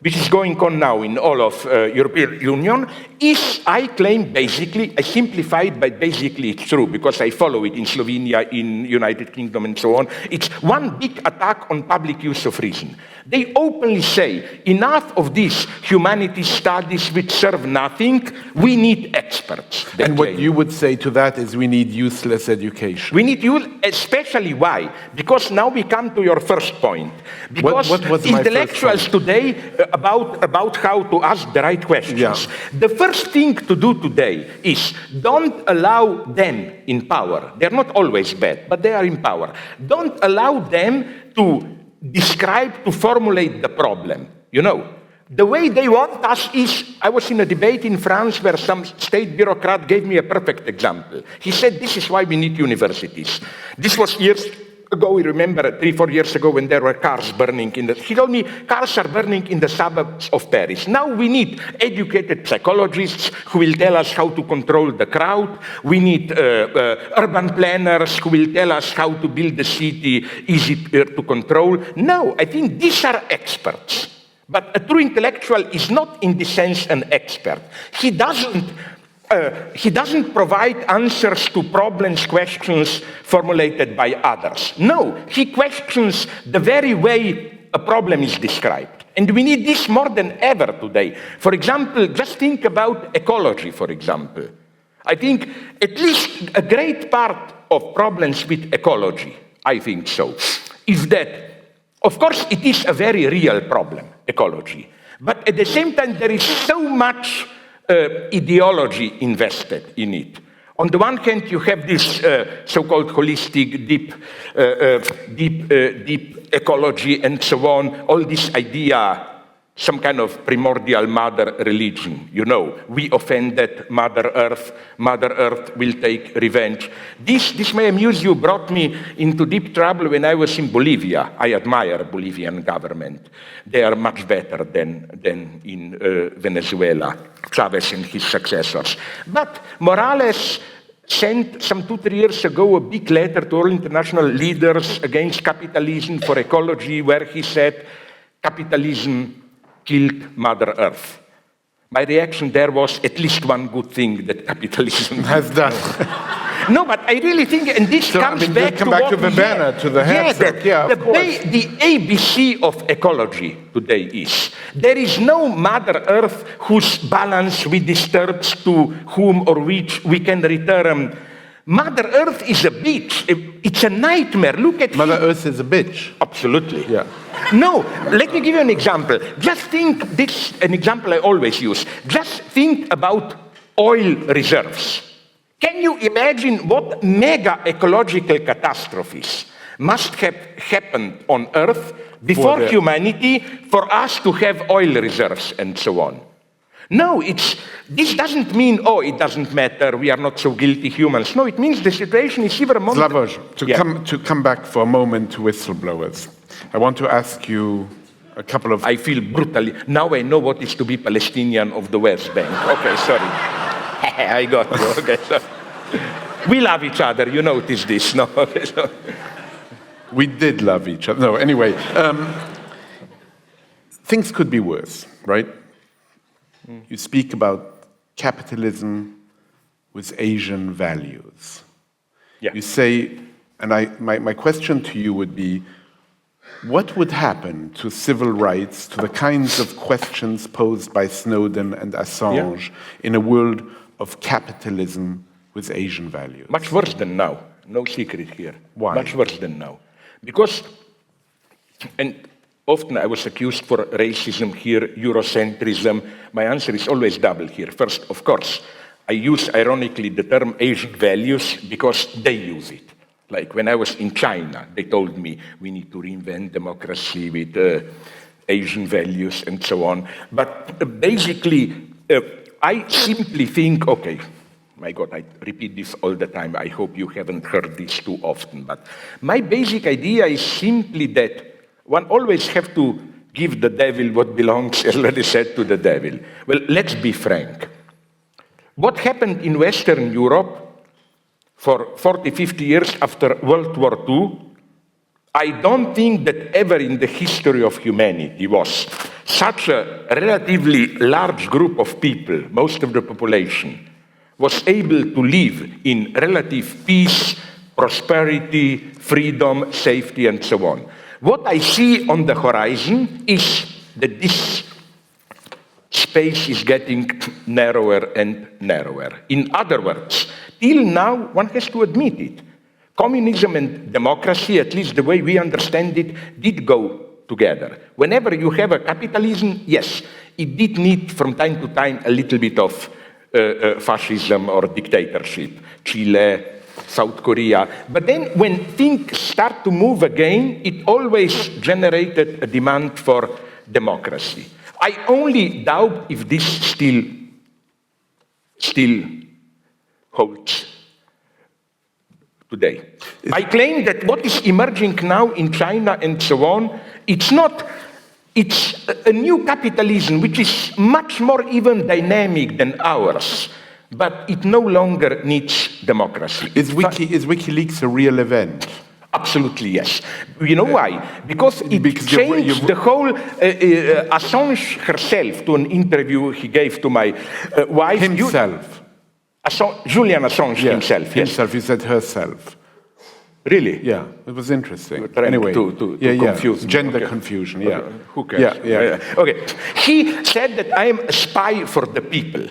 which is going on now in all of European Union, is, I claim, basically, I simplify it, but basically it's true, because I follow it in Slovenia, in United Kingdom, and so on. It's one big attack on public use of reason. They openly say, enough of these humanities studies which serve nothing, we need experts. And what you would say to that is we need useless education. We need use, especially why? Because now we come to your first point. Because what intellectuals today, about how to ask the right questions. Yeah. The first thing to do today is don't allow them in power. They're not always bad, but they are in power. Don't allow them to describe, to formulate the problem. You know, the way they want us is, I was in a debate in France where some state bureaucrat gave me a perfect example. He said, this is why we need universities. This was years ago, we remember 3-4 years ago when there were cars burning he told me, cars are burning in the suburbs of Paris. Now we need educated psychologists who will tell us how to control the crowd. We need urban planners who will tell us how to build the city easy to control. No, I think these are experts. But a true intellectual is not in this sense an expert. He doesn't provide answers to problems, questions formulated by others. No, he questions the very way a problem is described. And we need this more than ever today. For example, just think about ecology, for example. I think at least a great part of problems with ecology, I think so, is that, of course, it is a very real problem, ecology. But at the same time, there is so much ideology invested in it. On the one hand, you have this so-called holistic, deep ecology and so on, all this idea, some kind of primordial mother religion. You know, we offended Mother Earth will take revenge. This may amuse you, brought me into deep trouble when I was in Bolivia. I admire Bolivian government. They are much better than in Venezuela, Chavez and his successors. But Morales sent some 2-3 years ago a big letter to all international leaders against capitalism for ecology, where he said, capitalism killed Mother Earth. My reaction there was at least one good thing that capitalism has done. No, but I really think, and this comes back to the banner, to the headset. The ABC of ecology today is, there is no Mother Earth whose balance we disturb, to whom or which we can return Mother Earth is a bitch. It's a nightmare. Look at Mother Earth is a bitch. Absolutely. Yeah. No, let me give you an example. Just think, this an example I always use. Just think about oil reserves. Can you imagine what mega ecological catastrophes must have happened on Earth before humanity for us to have oil reserves and so on? No, this doesn't mean, oh, it doesn't matter, we are not so guilty humans. No, it means the situation is even more... Slavoj, to come back for a moment to whistleblowers, I want to ask you a couple of... I feel brutally... Now I know what is to be Palestinian of the West Bank. Okay, sorry. I got you. Okay, sorry. We love each other, you notice this, no? Okay, so. We did love each other. No, anyway, things could be worse, right? You speak about capitalism with Asian values. Yeah. You say, and my question to you would be, what would happen to civil rights, to the kinds of questions posed by Snowden and Assange in a world of capitalism with Asian values? Much worse than now. No secret here. Why? Much worse than now. Because, and often I was accused for racism here, Eurocentrism. My answer is always double here. First, of course, I use ironically the term Asian values because they use it. Like when I was in China, they told me we need to reinvent democracy with Asian values and so on. But basically, I simply think, okay, my God, I repeat this all the time. I hope you haven't heard this too often. But my basic idea is simply that one always have to give the devil what belongs, as already said, to the devil. Well, let's be frank. What happened in Western Europe for 40, 50 years after World War II, I don't think that ever in the history of humanity was such a relatively large group of people, most of the population, was able to live in relative peace, prosperity, freedom, safety, and so on. What I see on the horizon is that this space is getting narrower and narrower. In other words, till now, one has to admit it, communism and democracy, at least the way we understand it, did go together. Whenever you have a capitalism, yes, it did need from time to time a little bit of fascism or dictatorship, Chile, South Korea. But then when things start to move again, it always generated a demand for democracy. I only doubt if this still holds today. I claim that what is emerging now in China and so on, it's a new capitalism which is much more even dynamic than ours, but it no longer needs democracy. Is WikiLeaks a real event? Absolutely, yes. You know why? Because it changed the whole... Assange herself, to an interview he gave to my wife... Himself? Julian Assange himself, yes. Himself, you said herself. Really? Yeah, it was interesting. Anyway, to confuse gender confusion, yeah. Who cares? Yeah. Okay. He said that I am a spy for the people.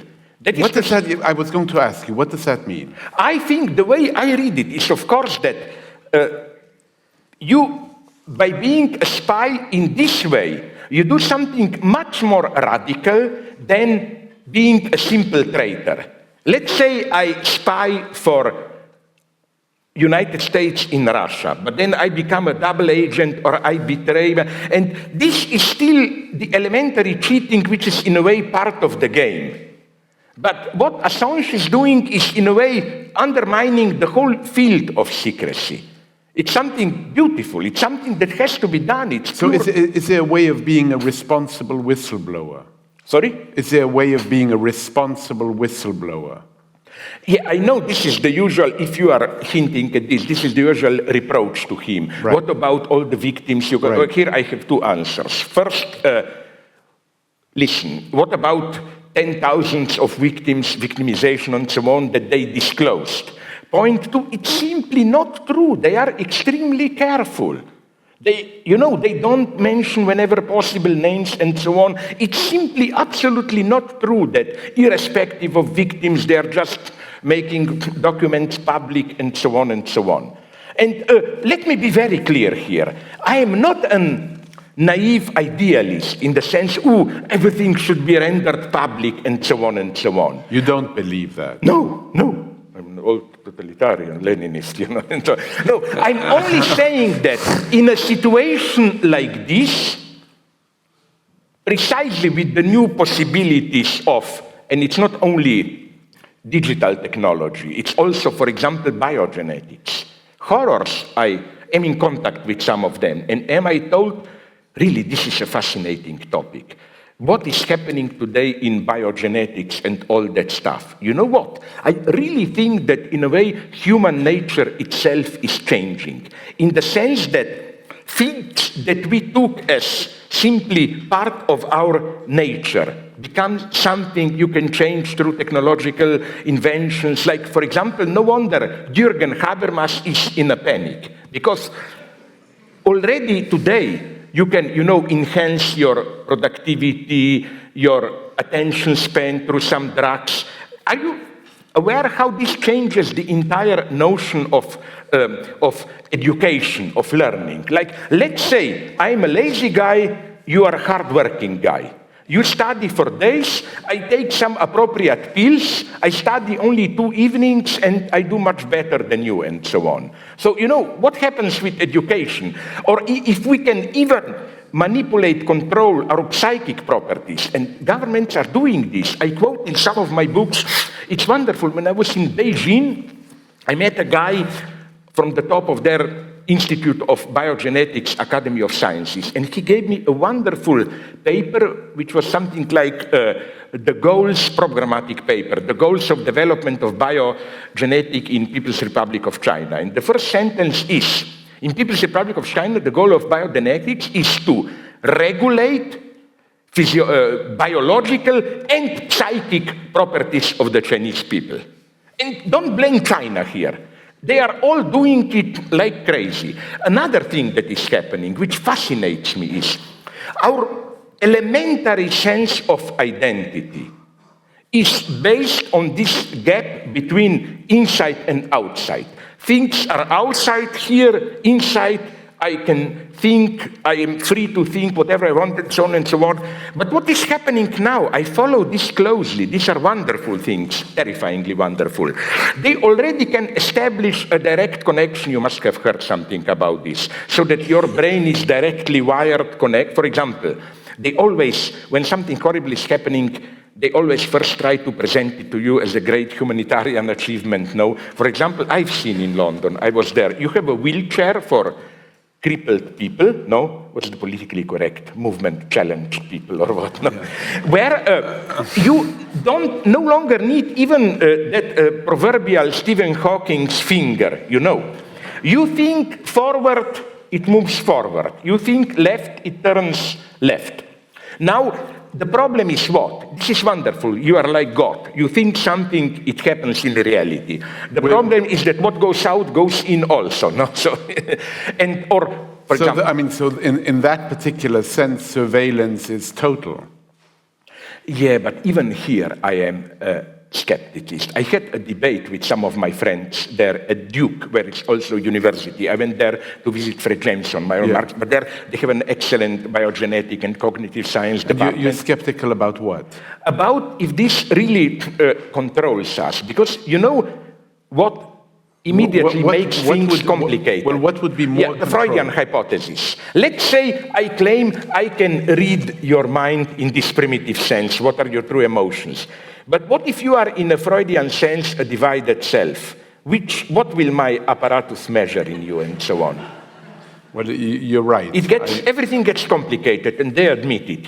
What does that... I was going to ask you, what does that mean? I think the way I read it is, of course, that you, by being a spy in this way, you do something much more radical than being a simple traitor. Let's say I spy for United States in Russia, but then I become a double agent or I betray, and this is still the elementary cheating which is in a way part of the game. But what Assange is doing is in a way undermining the whole field of secrecy. It's something beautiful, it's something that has to be done. So is there a way of being a responsible whistleblower? Sorry? Is there a way of being a responsible whistleblower? Yeah, I know this is the usual, if you are hinting at this is the usual reproach to him. Right. What about all the victims? Right. Here I have two answers. First, listen, what about 10,000s of victims, victimization and so on that they disclosed? Point two, it's simply not true. They are extremely careful. They don't mention whenever possible names and so on. It's simply absolutely not true that irrespective of victims, they are just making documents public, and so on and so on. And let me be very clear here. I am not a naive idealist in the sense, everything should be rendered public, and so on and so on. You don't believe that? No. I'm an old totalitarian Leninist, And so, no, I'm only saying that in a situation like this, precisely with the new possibilities of, and it's not only digital technology, it's also, for example, biogenetics. Horrors, I am in contact with some of them, and am I told, really, this is a fascinating topic. What is happening today in biogenetics and all that stuff? You know what? I really think that, in a way, human nature itself is changing, in the sense that things that we took as simply part of our nature become something you can change through technological inventions. Like, for example, no wonder Jürgen Habermas is in a panic, because already today you can, enhance your productivity, your attention span through some drugs. Are you aware how this changes the entire notion of education, of learning? Like, let's say I'm a lazy guy, you are a hardworking guy. You study for days, I take some appropriate pills, I study only 2 evenings, and I do much better than you, and so on. So, what happens with education? Or if we can even manipulate, control our psychic properties, and governments are doing this. I quote in some of my books, it's wonderful. When I was in Beijing, I met a guy from the top of their Institute of Biogenetics, Academy of Sciences, and he gave me a wonderful paper, which was something like the goals programmatic paper, the goals of development of biogenetic in People's Republic of China. And the first sentence is, in People's Republic of China, the goal of biogenetics is to regulate biological and psychic properties of the Chinese people. And don't blame China here. They are all doing it like crazy. Another thing that is happening, which fascinates me, is our elementary sense of identity is based on this gap between inside and outside. Things are outside here, inside I can think, I am free to think whatever I want, and so on and so on. But what is happening now? I follow this closely. These are wonderful things, terrifyingly wonderful. They already can establish a direct connection. You must have heard something about this, so that your brain is directly wired, connect. For example, they always, when something horrible is happening, they always first try to present it to you as a great humanitarian achievement. No, for example, I've seen in London, I was there, you have a wheelchair for crippled people, no? What's the politically correct movement? Challenged people or what? No? Yeah. Where you no longer need even that proverbial Stephen Hawking's finger, You think forward, it moves forward. You think left, it turns left. Now, the problem is what? This is wonderful. You are like God. You think something, it happens in reality. The problem is that what goes out goes in also. No? So, for example, so in that particular sense, surveillance is total. Yeah, but even here I am skepticist. I had a debate with some of my friends there at Duke, where it's also university. I went there to visit Fred Jameson, my own marks, but there they have an excellent biogenetic and cognitive science department. You're skeptical about what? About if this really controls us, because what immediately makes things complicated. Well, what would be more the Freudian hypothesis. Let's say I claim I can read your mind in this primitive sense. What are your true emotions? But what if you are, in a Freudian sense, a divided self? What will my apparatus measure in you, and so on? Well, you're right. Everything gets complicated, and they admit it,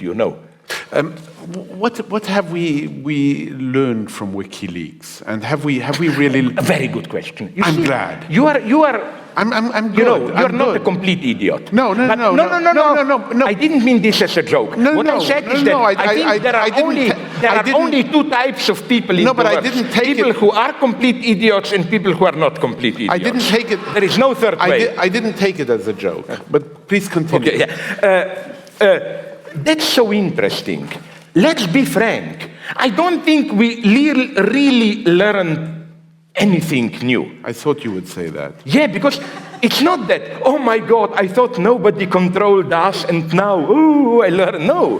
What have we learned from WikiLeaks? And have we really? A very good question. I'm glad. You are. I'm good. You're not a complete idiot. No. I didn't mean this as a joke. What I said is that I think there are only 2 types of people in the world. I didn't take people who are complete idiots and people who are not complete idiots. I didn't take it. There is no third way. I didn't take it as a joke. But please continue. Okay, that's so interesting. Let's be frank. I don't think we really learned anything new. I thought you would say that. Yeah, because it's not that, oh my God, I thought nobody controlled us and now, ooh, I learned. No.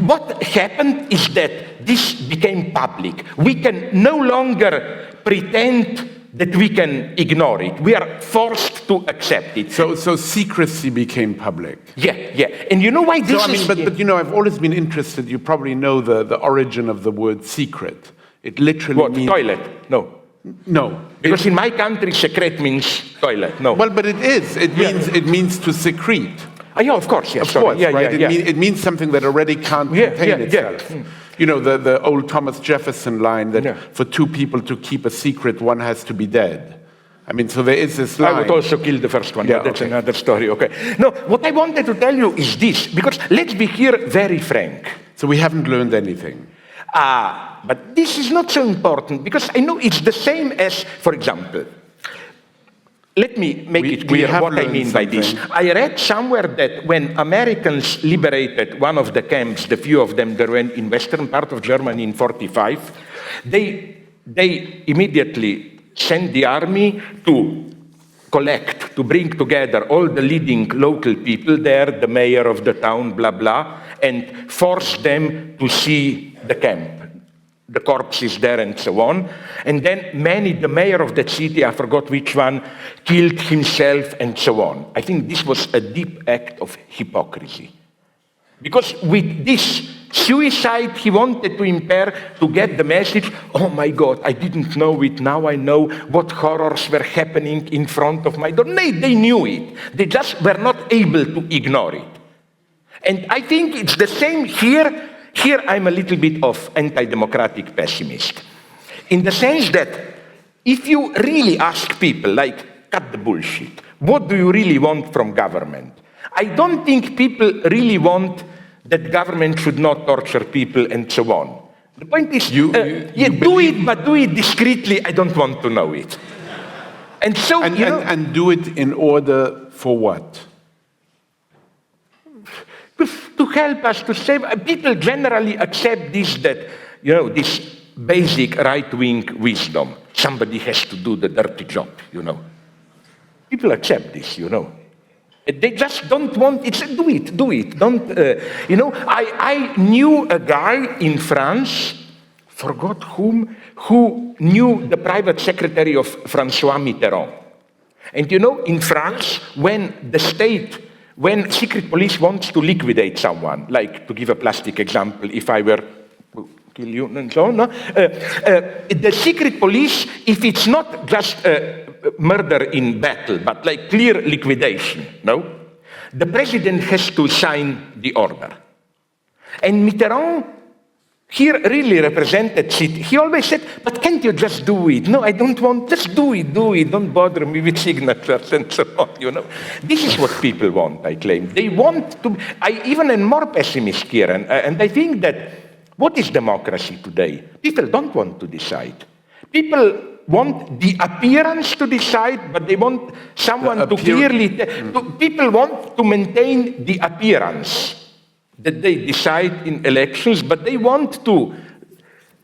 What happened is that this became public. We can no longer pretend that we can ignore it. We are forced to accept it. So secrecy became public. Yeah. And you know why this is... But you know, I've always been interested, you probably know the origin of the word secret. It literally What, means... toilet? No. No. Because in my country, secret means toilet. No. Well, but it is. It means to secrete. Yeah, of course, yes. Of course, right? Yeah. It means something that already can't contain itself. Yeah. You know, the old Thomas Jefferson line that for two people to keep a secret, one has to be dead. I mean, so there is this line. I would also kill the first one, Yeah, but that's okay. another story, okay. No, what I wanted to tell you is this, because let's be here very frank. So we haven't learned anything. But this is not so important, because I know it's the same as, for example, let me make it clear what I mean by this. I read somewhere that when Americans liberated one of the camps, the few of them that were in western part of Germany in 1945, they immediately sent the army to collect, to bring together all the leading local people there, the mayor of the town, blah, blah, and force them to see the camp. The corpses there and so on. And then the mayor of that city, I forgot which one, killed himself and so on. I think this was a deep act of hypocrisy. Because with this suicide, he wanted to impair, to get the message, oh my God, I didn't know it, now I know what horrors were happening in front of my door. No, they knew it. They just were not able to ignore it. And I think it's the same here. Here I'm a little bit of anti-democratic pessimist. In the sense that if you really ask people, like, cut the bullshit, what do you really want from government? I don't think people really want that government should not torture people and so on. The point is, do it, but do it discreetly. I don't want to know it. And so, and do it in order for what? To help us to save. People generally accept this, that, this basic right-wing wisdom. Somebody has to do the dirty job, People accept this, They just don't want it. Do it. Don't, I knew a guy in France, forgot whom, who knew the private secretary of François Mitterrand. And in France, when secret police wants to liquidate someone, like, to give a plastic example, if I were to kill you and so on, the secret police, if it's not just murder in battle, but like clear liquidation, the president has to sign the order. And Mitterrand here really represented it. He always said, but can't you just do it? No, I don't want, just do it. Don't bother me with signatures and so on, This is what people want, I claim. They want to, I even am more pessimist here, and I think that, what is democracy today? People don't want to decide. People want the appearance to decide, but they want someone to clearly, people want to maintain the appearance that they decide in elections, but they want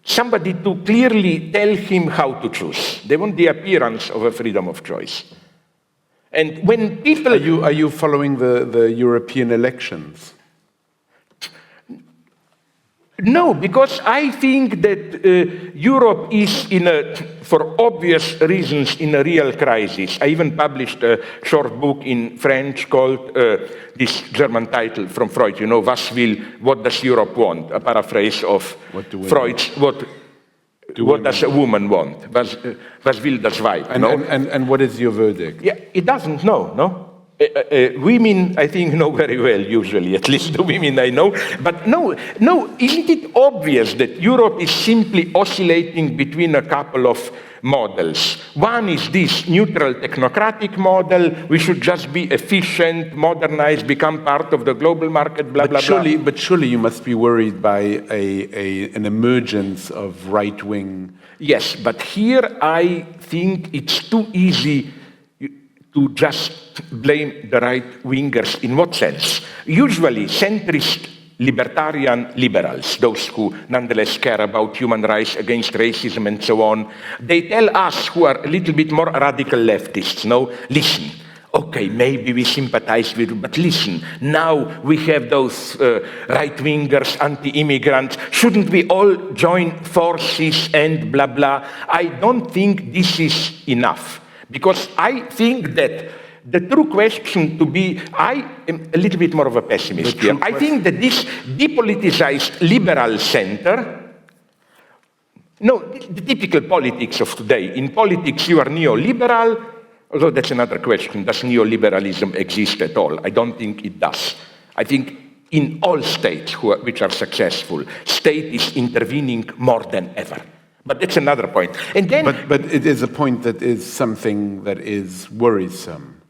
somebody to clearly tell him how to choose. They want the appearance of a freedom of choice. And when people... Are you following the European elections? No, because I think that Europe is for obvious reasons, in a real crisis. I even published a short book in French called, this German title from Freud, Was will, what does Europe want? A paraphrase of Freud's, what does a woman want? Was will das Weib? And what is your verdict? Yeah, it doesn't know, no? Women, I think, know very well, usually, at least the women I know. But no, isn't it obvious that Europe is simply oscillating between a couple of models? One is this neutral technocratic model. We should just be efficient, modernize, become part of the global market, blah, blah, blah. But surely you must be worried by an emergence of right-wing... Yes, but here I think it's too easy to just blame the right-wingers. In what sense? Usually, centrist libertarian liberals, those who nonetheless care about human rights, against racism and so on, they tell us who are a little bit more radical leftists, no, listen, okay, maybe we sympathize with you, but listen, now we have those right-wingers, anti-immigrants, shouldn't we all join forces and blah, blah? I don't think this is enough, because I think that the true question to be, I am a little bit more of a pessimist here. I think that this depoliticized liberal center, no, the typical politics of today, in politics you are neoliberal, although that's another question, does neoliberalism exist at all? I don't think it does. I think in all states which are successful, state is intervening more than ever. But that's another point. And then, but it is a point that is something that is worrisome.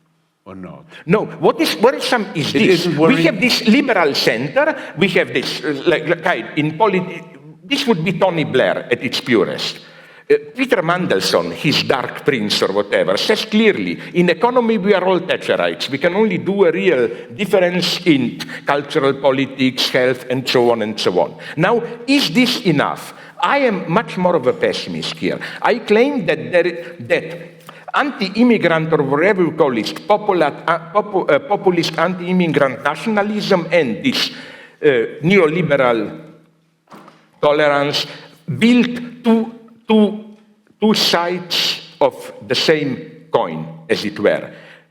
Or not? No, what is worrisome is this. We have this liberal center, we have this, in politics, this would be Tony Blair at its purest. Peter Mandelson, his Dark Prince or whatever, says clearly, in economy we are all Thatcherites. We can only do a real difference in cultural politics, health, and so on and so on. Now, is this enough? I am much more of a pessimist here. I claim that anti-immigrant, or whatever we call it, populist anti-immigrant nationalism and this neoliberal tolerance built two sides of the same coin, as it were.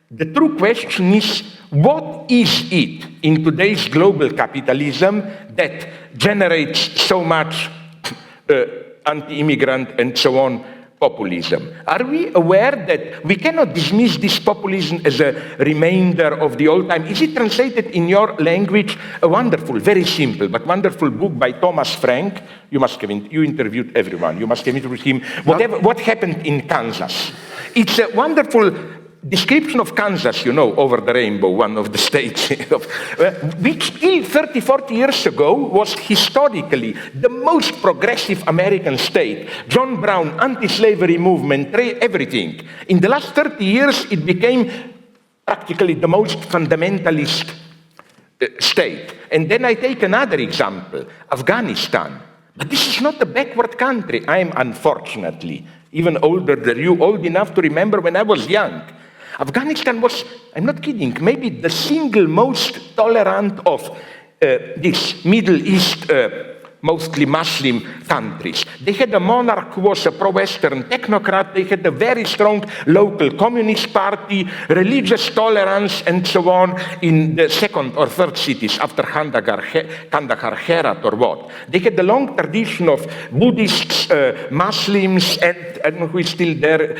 The true question is, what is it in today's global capitalism that generates so much anti-immigrant and so on populism? Are we aware that we cannot dismiss this populism as a remainder of the old time? Is it translated in your language? A wonderful, very simple, but wonderful book by Thomas Frank. You interviewed everyone. You must have interviewed him. What happened in Kansas? It's a wonderful description of Kansas, over the rainbow, one of the states, which till 30, 40 years ago was historically the most progressive American state. John Brown, anti-slavery movement, everything. In the last 30 years, it became practically the most fundamentalist state. And then I take another example, Afghanistan. But this is not a backward country. I am unfortunately even older than you, old enough to remember when I was young. Afghanistan was, I'm not kidding, maybe the single most tolerant of these Middle East, mostly Muslim countries. They had a monarch who was a pro-Western technocrat. They had a very strong local communist party, religious tolerance, and so on in the second or third cities after Kandahar, Herat, or what. They had a long tradition of Buddhists, Muslims, and I don't know who is still there,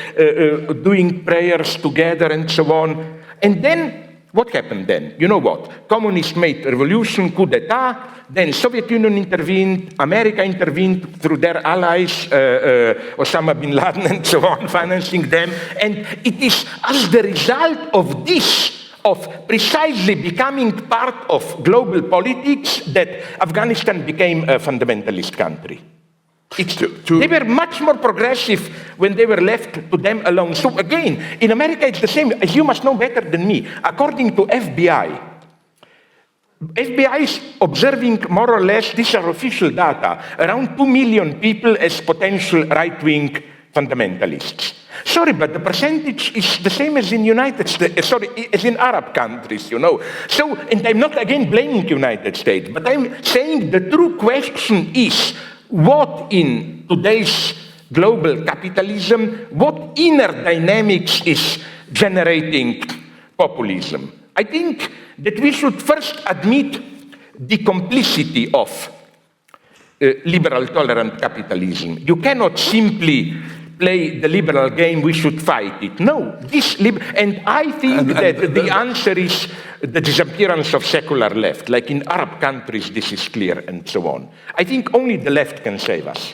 doing prayers together and so on. And then, what happened then? You know what? Communists made revolution, coup d'etat, then Soviet Union intervened, America intervened through their allies, Osama bin Laden and so on, financing them. And it is as the result of this, of precisely becoming part of global politics, that Afghanistan became a fundamentalist country. They were much more progressive when they were left to them alone. So again, in America it's the same. As you must know better than me, according to FBI is observing more or less, these are official data, around 2 million people as potential right-wing fundamentalists. Sorry, but the percentage is the same as in United States, as in Arab countries, So, and I'm not again blaming United States, but I'm saying the true question is, what in today's global capitalism, what inner dynamics is generating populism? I think that we should first admit the complicity of liberal tolerant capitalism. You cannot simply play the liberal game, we should fight it. No, and I think that the answer is the disappearance of secular left. Like in Arab countries, this is clear, and so on. I think only the left can save us.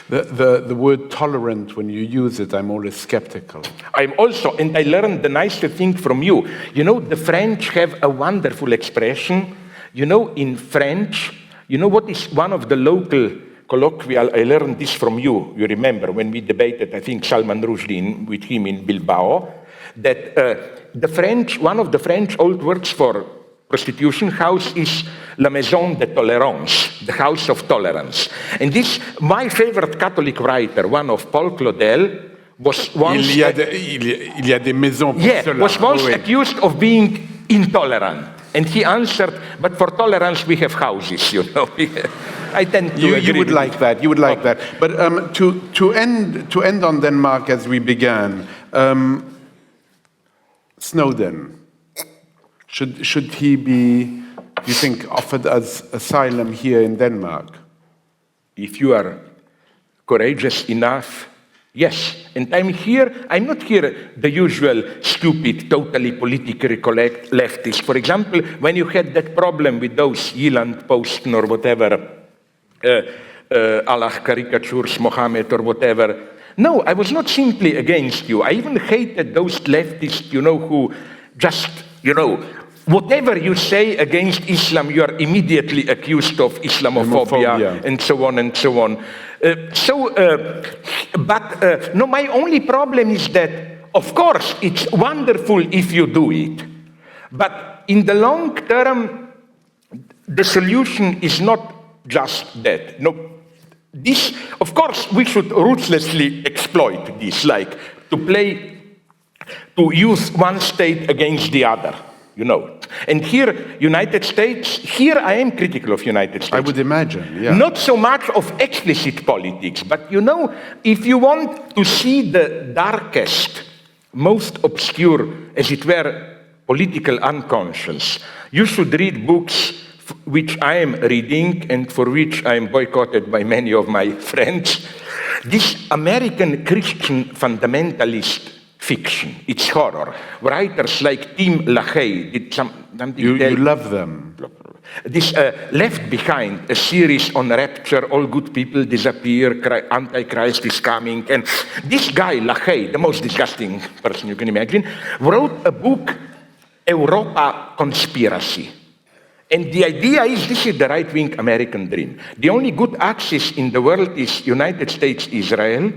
The word tolerant, when you use it, I'm always skeptical. I'm also, and I learned the nicer thing from you. The French have a wonderful expression. In French, what is one of the local colloquial, I learned this from you. You remember when we debated, I think, Salman Rushdie with him in Bilbao, that one of the French old words for prostitution house is La Maison de Tolérance, the house of tolerance. And this, my favorite Catholic writer, one of Paul Claudel, was once... Il y a des maisons pour cela. was once Oui. accused of being intolerant. And he answered, but for tolerance we have houses, you know. I tend to agree You would with like that. You would like that. But to end on Denmark as we began, Snowden, should he be, do you think, offered as asylum here in Denmark? If you are courageous enough, yes. And I'm not here the usual stupid, totally politically correct leftist. For example, when you had that problem with those Yeland Posten or whatever, Allah caricatures Mohammed or whatever. No, I was not simply against you. I even hated those leftists, who just, whatever you say against Islam, you are immediately accused of Islamophobia. And so on and so on. No, my only problem is that, of course, it's wonderful if you do it. But in the long term, the solution is not just that. No, this, of course, we should ruthlessly exploit this, like to use one state against the other. And here, United States, here I am critical of United States. I would imagine, yeah. Not so much of explicit politics, but if you want to see the darkest, most obscure, as it were, political unconscious, you should read books which I am reading and for which I am boycotted by many of my friends. This American Christian fundamentalist fiction. It's horror. Writers like Tim LaHaye did something. You love them. This Left Behind, a series on rapture, all good people disappear, Antichrist is coming. And this guy, LaHaye, the most disgusting person you can imagine, wrote a book, Europa Conspiracy. And the idea is this is the right-wing American dream. The only good axis in the world is United States, Israel.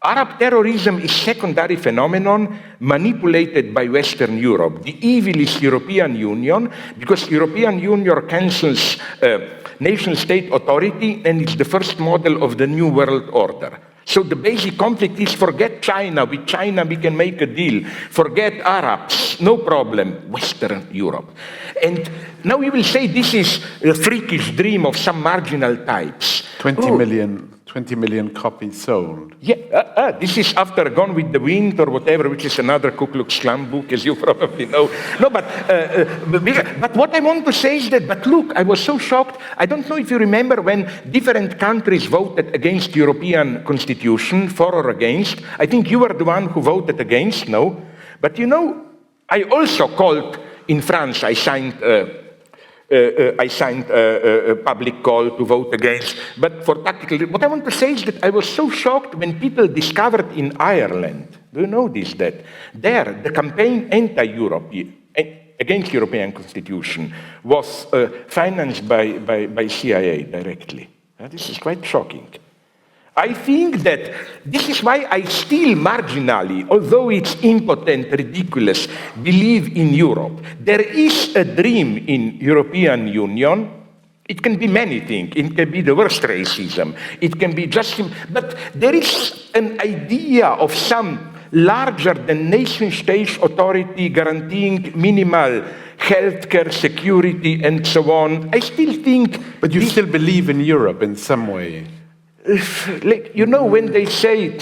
Arab terrorism is secondary phenomenon manipulated by Western Europe. The evil is European Union because European Union cancels nation-state authority and it's the first model of the new world order. So the basic conflict is forget China. With China we can make a deal. Forget Arabs, no problem, Western Europe. And now you will say this is a freakish dream of some marginal types. 20 million copies sold. Yeah, this is after Gone with the Wind or whatever, which is another Ku Klux Klan book, as you probably know. No, but what I want to say is that, but look, I was so shocked. I don't know if you remember when different countries voted against European Constitution, for or against. I think you were the one who voted against, no? But I also called, in France, I signed a public call to vote against. But for tactical, what I want to say is that I was so shocked when people discovered in Ireland, do you know this, that there the campaign anti-Europe, against European Constitution, was financed by CIA directly. This is quite shocking. I think that this is why I still marginally, although it's impotent, ridiculous, believe in Europe. There is a dream in European Union. It can be many things. It can be the worst racism. It can be just, but there is an idea of some larger than nation-state authority guaranteeing minimal healthcare, security, and so on. I still think... But you still believe in Europe in some way? Like, when they say,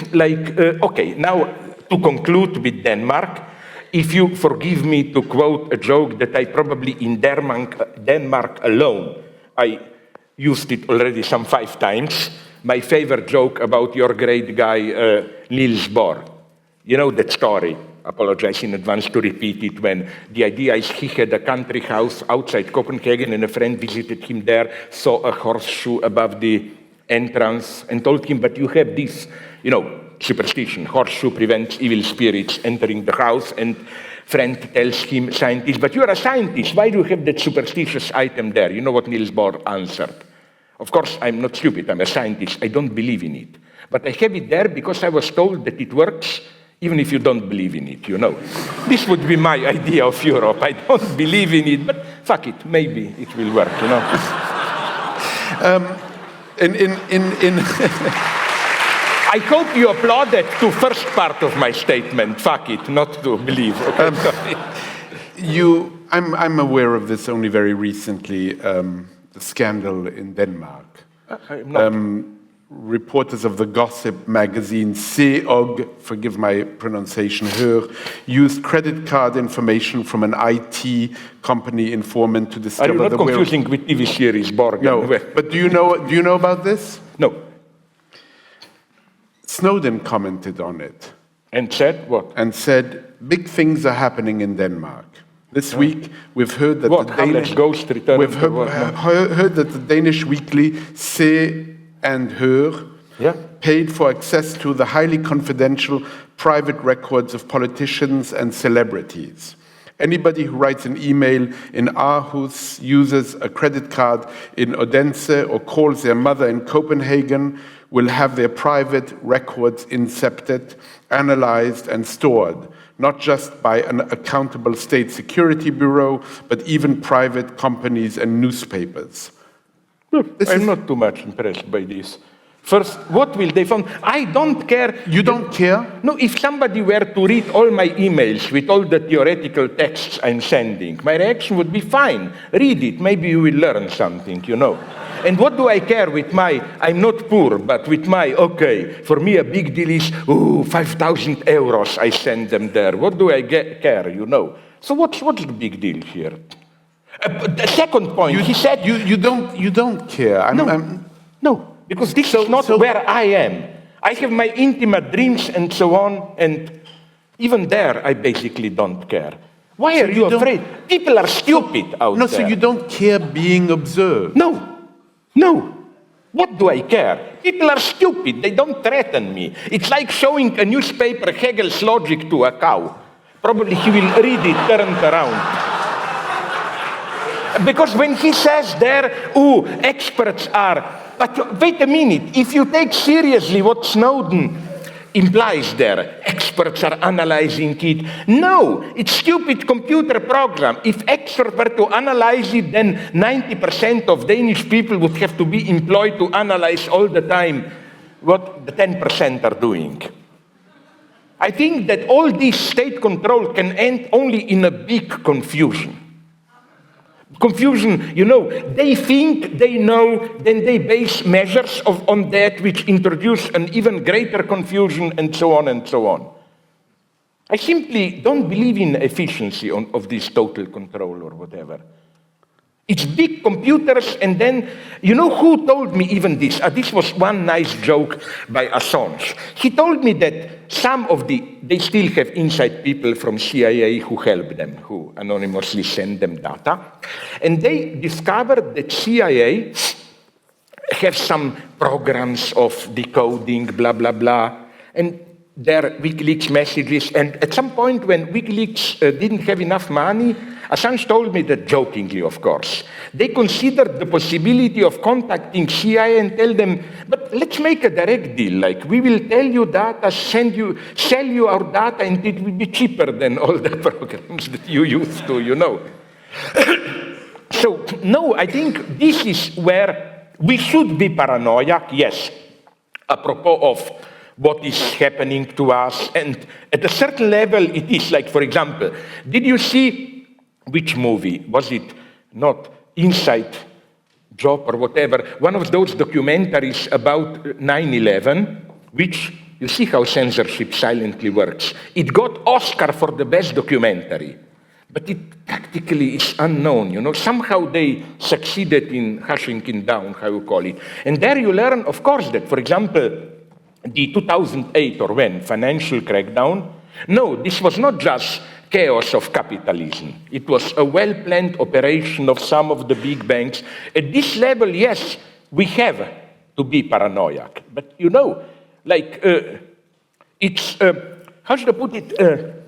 okay, now to conclude with Denmark, if you forgive me to quote a joke that I probably in Denmark alone, I used it already some 5 times, my favorite joke about your great guy, Niels Bohr. You know that story. Apologize in advance to repeat it, when the idea is he had a country house outside Copenhagen and a friend visited him there, saw a horseshoe above the entrance and told him, but you have this, superstition. Horseshoe prevents evil spirits entering the house, and friend tells him, scientist, but you are a scientist. Why do you have that superstitious item there? You know what Niels Bohr answered? Of course, I'm not stupid. I'm a scientist. I don't believe in it. But I have it there because I was told that it works even if you don't believe in it, you know. This would be my idea of Europe. I don't believe in it, but fuck it, maybe it will work, you know. I hope you applauded to first part of my statement, fuck it, not to believe. Okay, I'm aware of this only very recently, the scandal in Denmark. I'm not. Reporters of the gossip magazine Se og, forgive my pronunciation, Hør, used credit card information from an IT company informant to discover Are you not confusing with TV series Borgen? No, but do you know about this? No. Snowden commented on it. And said what? And said, big things are happening in Denmark. This week, we've heard that What? the Danish... Ghost return we've heard that the Danish weekly Se and Hør paid for access to the highly confidential private records of politicians and celebrities. Anybody who writes an email in Aarhus, uses a credit card in Odense, or calls their mother in Copenhagen will have their private records incepted, analyzed, and stored, not just by an accountable state security bureau, but even private companies and newspapers. I'm not too much impressed by this. First, what will they find? I don't care. You don't care? No, if somebody were to read all my emails with all the theoretical texts I'm sending, my reaction would be fine. Read it, maybe you will learn something, you know. And what do I care with my, I'm not poor, but with my, okay, for me a big deal is, 5,000 euros I send them there. What do I care, you know? So what's the big deal here? The second point, he said... You don't care. No, because this is not where I am. I have my intimate dreams and so on, and even there I basically don't care. Why are you afraid? People are stupid out there. No, so you don't care being observed? No. What do I care? People are stupid. They don't threaten me. It's like showing a newspaper Hegel's logic to a cow. Probably he will read it turned around. Because when he says there, experts are... But wait a minute. If you take seriously what Snowden implies there, experts are analyzing it. No, it's stupid computer program. If experts were to analyze it, then 90% of Danish people would have to be employed to analyze all the time what the 10% are doing. I think that all this state control can end only in a big confusion. Confusion, you know, they think they know, then they base measures on that which introduce an even greater confusion, and so on and so on. I simply don't believe in efficiency of this total control or whatever. It's big computers, and then, you know who told me even this? This was one nice joke by Assange. He told me that they still have inside people from CIA who help them, who anonymously send them data. And they discovered that CIA have some programs of decoding, blah, blah, blah, and their WikiLeaks messages. And at some point when WikiLeaks didn't have enough money, Assange told me that jokingly, of course. They considered the possibility of contacting CIA and tell them, but let's make a direct deal. Like, we will tell you data, sell you our data, and it will be cheaper than all the programs that you used to, you know. So, no, I think this is where we should be paranoiac, yes, apropos of what is happening to us. And at a certain level, it is like, for example, did you see which movie? Was it not Inside Job or whatever? One of those documentaries about 9/11, which, you see how censorship silently works. It got Oscar for the best documentary, but it practically is unknown, you know. Somehow they succeeded in hushing it down, how you call it. And there you learn, of course, that, for example, the 2008 or when financial crackdown, no, this was not just chaos of capitalism. It was a well-planned operation of some of the big banks. At this level, yes, we have to be paranoiac. But you know, like, it's, how should I put it?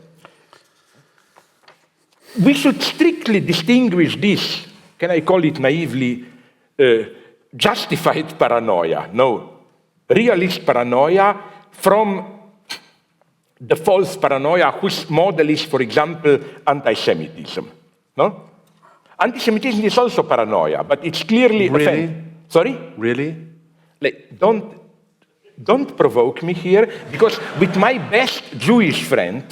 We should strictly distinguish this, can I call it naively, justified paranoia, no, realist paranoia from the false paranoia whose model is, for example, anti-Semitism. No? Anti-Semitism is also paranoia, but it's clearly Really? Sorry? Really? Like, don't provoke me here, because with my best Jewish friend,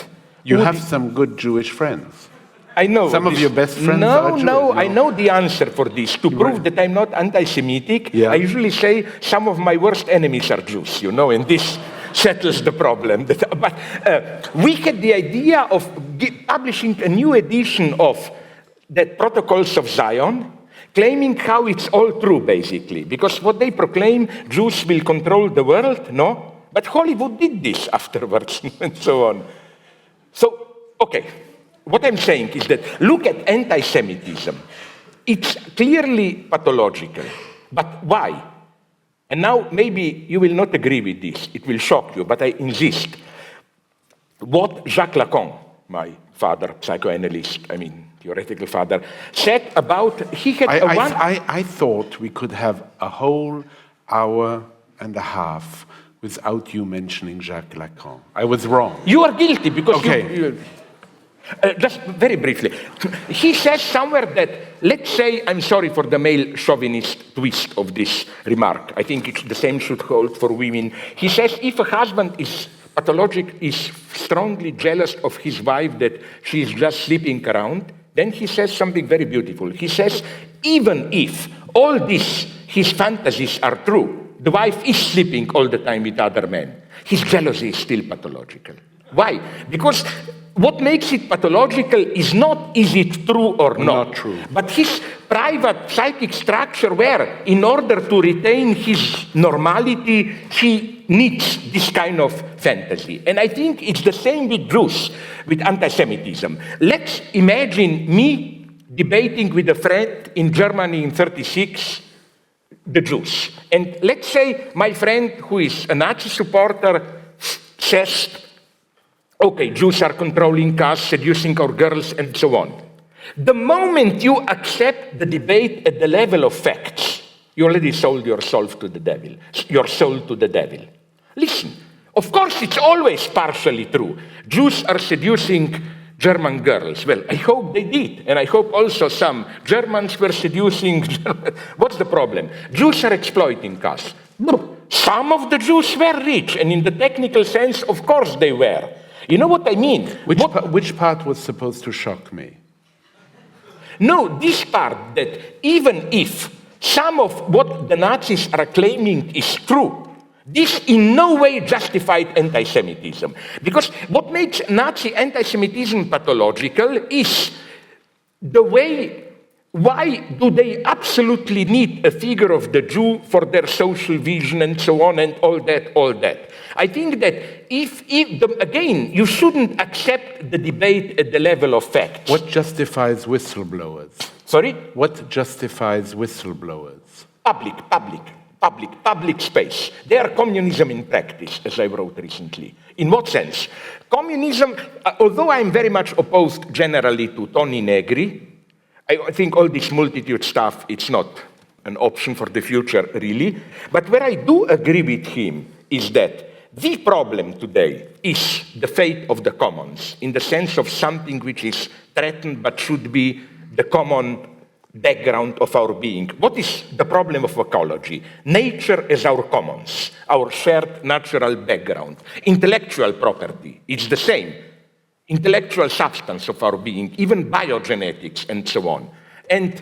You have some good Jewish friends. I know. Some of your best friends are Jewish. No, I know the answer for this. To prove that I'm not anti-Semitic, Yeah. I usually say some of my worst enemies are Jews, and this settles the problem. But we had the idea of publishing a new edition of the Protocols of Zion, claiming how it's all true, basically. Because what they proclaim, Jews will control the world, no? But Hollywood did this afterwards, and so on. So, okay, what I'm saying is that look at anti-Semitism. It's clearly pathological. But why? And now maybe you will not agree with this. It will shock you, but I insist. What Jacques Lacan, my father, psychoanalyst, theoretical father, said about, he had I thought we could have a whole hour and a half without you mentioning Jacques Lacan. I was wrong. You are guilty because Okay. just very briefly. He says somewhere that, let's say, I'm sorry for the male chauvinist twist of this remark. I think the same should hold for women. He says if a husband is strongly jealous of his wife that she is just sleeping around, then he says something very beautiful. He says, even if all his fantasies are true, the wife is sleeping all the time with other men, his jealousy is still pathological. Why? Because what makes it pathological is not is it true or not, true, but his private psychic structure where, in order to retain his normality, he needs this kind of fantasy. And I think it's the same with Jews, with anti-Semitism. Let's imagine me debating with a friend in Germany in 1936, the Jews. And let's say my friend, who is a Nazi supporter, says, okay, Jews are controlling us, seducing our girls, and so on. The moment you accept the debate at the level of facts, you already sold your soul to the devil. Listen, of course it's always partially true. Jews are seducing German girls. Well, I hope they did, and I hope also some Germans were seducing. What's the problem? Jews are exploiting us. Some of the Jews were rich, and in the technical sense, of course they were. You know what I mean? Which part was supposed to shock me? No, this part, that even if some of what the Nazis are claiming is true, this in no way justified anti-Semitism. Because what makes Nazi anti-Semitism pathological is the way, why do they absolutely need a figure of the Jew for their social vision and so on and all that. I think that again, you shouldn't accept the debate at the level of facts. What justifies whistleblowers? Sorry? What justifies whistleblowers? Public space. They are communism in practice, as I wrote recently. In what sense? Communism, although I'm very much opposed generally to Tony Negri, I think all this multitude stuff, it's not an option for the future, really. But where I do agree with him is that the problem today is the fate of the commons, in the sense of something which is threatened but should be the common background of our being. What is the problem of ecology? Nature as our commons, our shared natural background. Intellectual property, it's the same. Intellectual substance of our being, even biogenetics and so on. And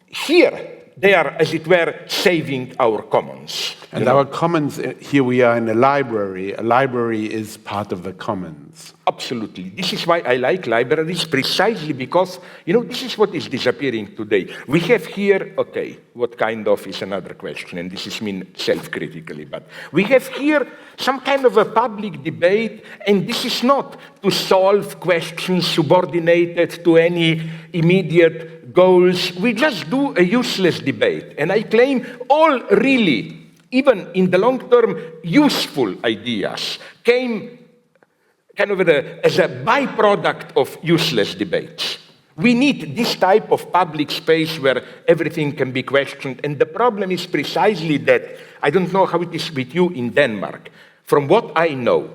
here, they are, as it were, saving our commons. And our commons, here we are in a library. A library is part of the commons. Absolutely. This is why I like libraries, precisely because, this is what is disappearing today. We have here, okay, what kind of is another question, and this is mean self-critically, but we have here some kind of a public debate, and this is not to solve questions subordinated to any immediate goals. We just do a useless debate. And I claim all really, even in the long term, useful ideas came kind of as a byproduct of useless debates. We need this type of public space where everything can be questioned. And the problem is precisely that, I don't know how it is with you in Denmark. From what I know,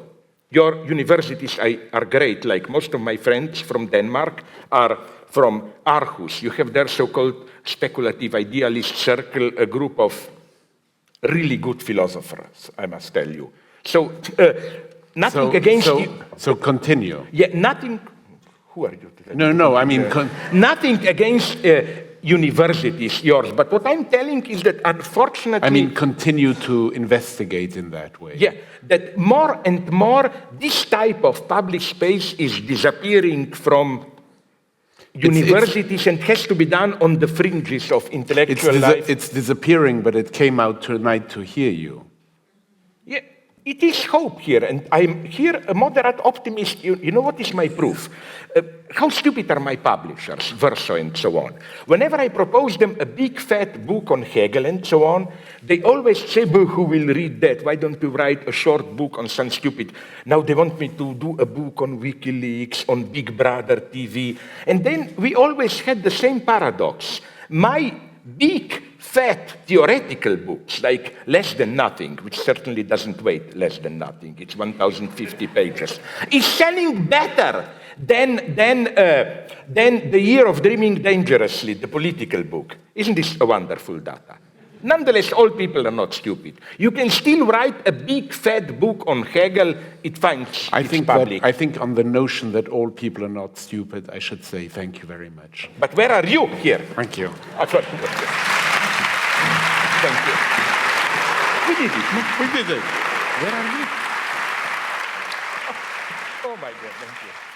Your universities are great, like most of my friends from Denmark are from Aarhus. You have their so-called speculative idealist circle, a group of really good philosophers, I must tell you. So, nothing against you. So continue. Yeah, nothing. Who are you? No, I mean... nothing against universities, yours. But what I'm telling is that unfortunately... I mean, continue to investigate in that way. Yeah, that more and more this type of public space is disappearing from universities and has to be done on the fringes of intellectual life. It's disappearing, but it came out tonight to hear you. Yeah, it is hope here, and I'm here a moderate optimist. You know what is my proof? How stupid are my publishers, Verso and so on? Whenever I propose them a big fat book on Hegel and so on, they always say, "But who will read that? Why don't you write a short book on some stupid?" Now they want me to do a book on WikiLeaks, on Big Brother TV. And then we always had the same paradox. My big, fat, theoretical books, like Less Than Nothing, which certainly doesn't weigh less than nothing, it's 1,050 pages, is selling better than The Year of Dreaming Dangerously, the political book. Isn't this a wonderful data? Nonetheless, all people are not stupid. You can still write a big, fat book on Hegel, it finds its public. I think on the notion that all people are not stupid, I should say thank you very much. But where are you here? Thank you. Thank you. We did it. We did it. Where are you? Oh my God, thank you.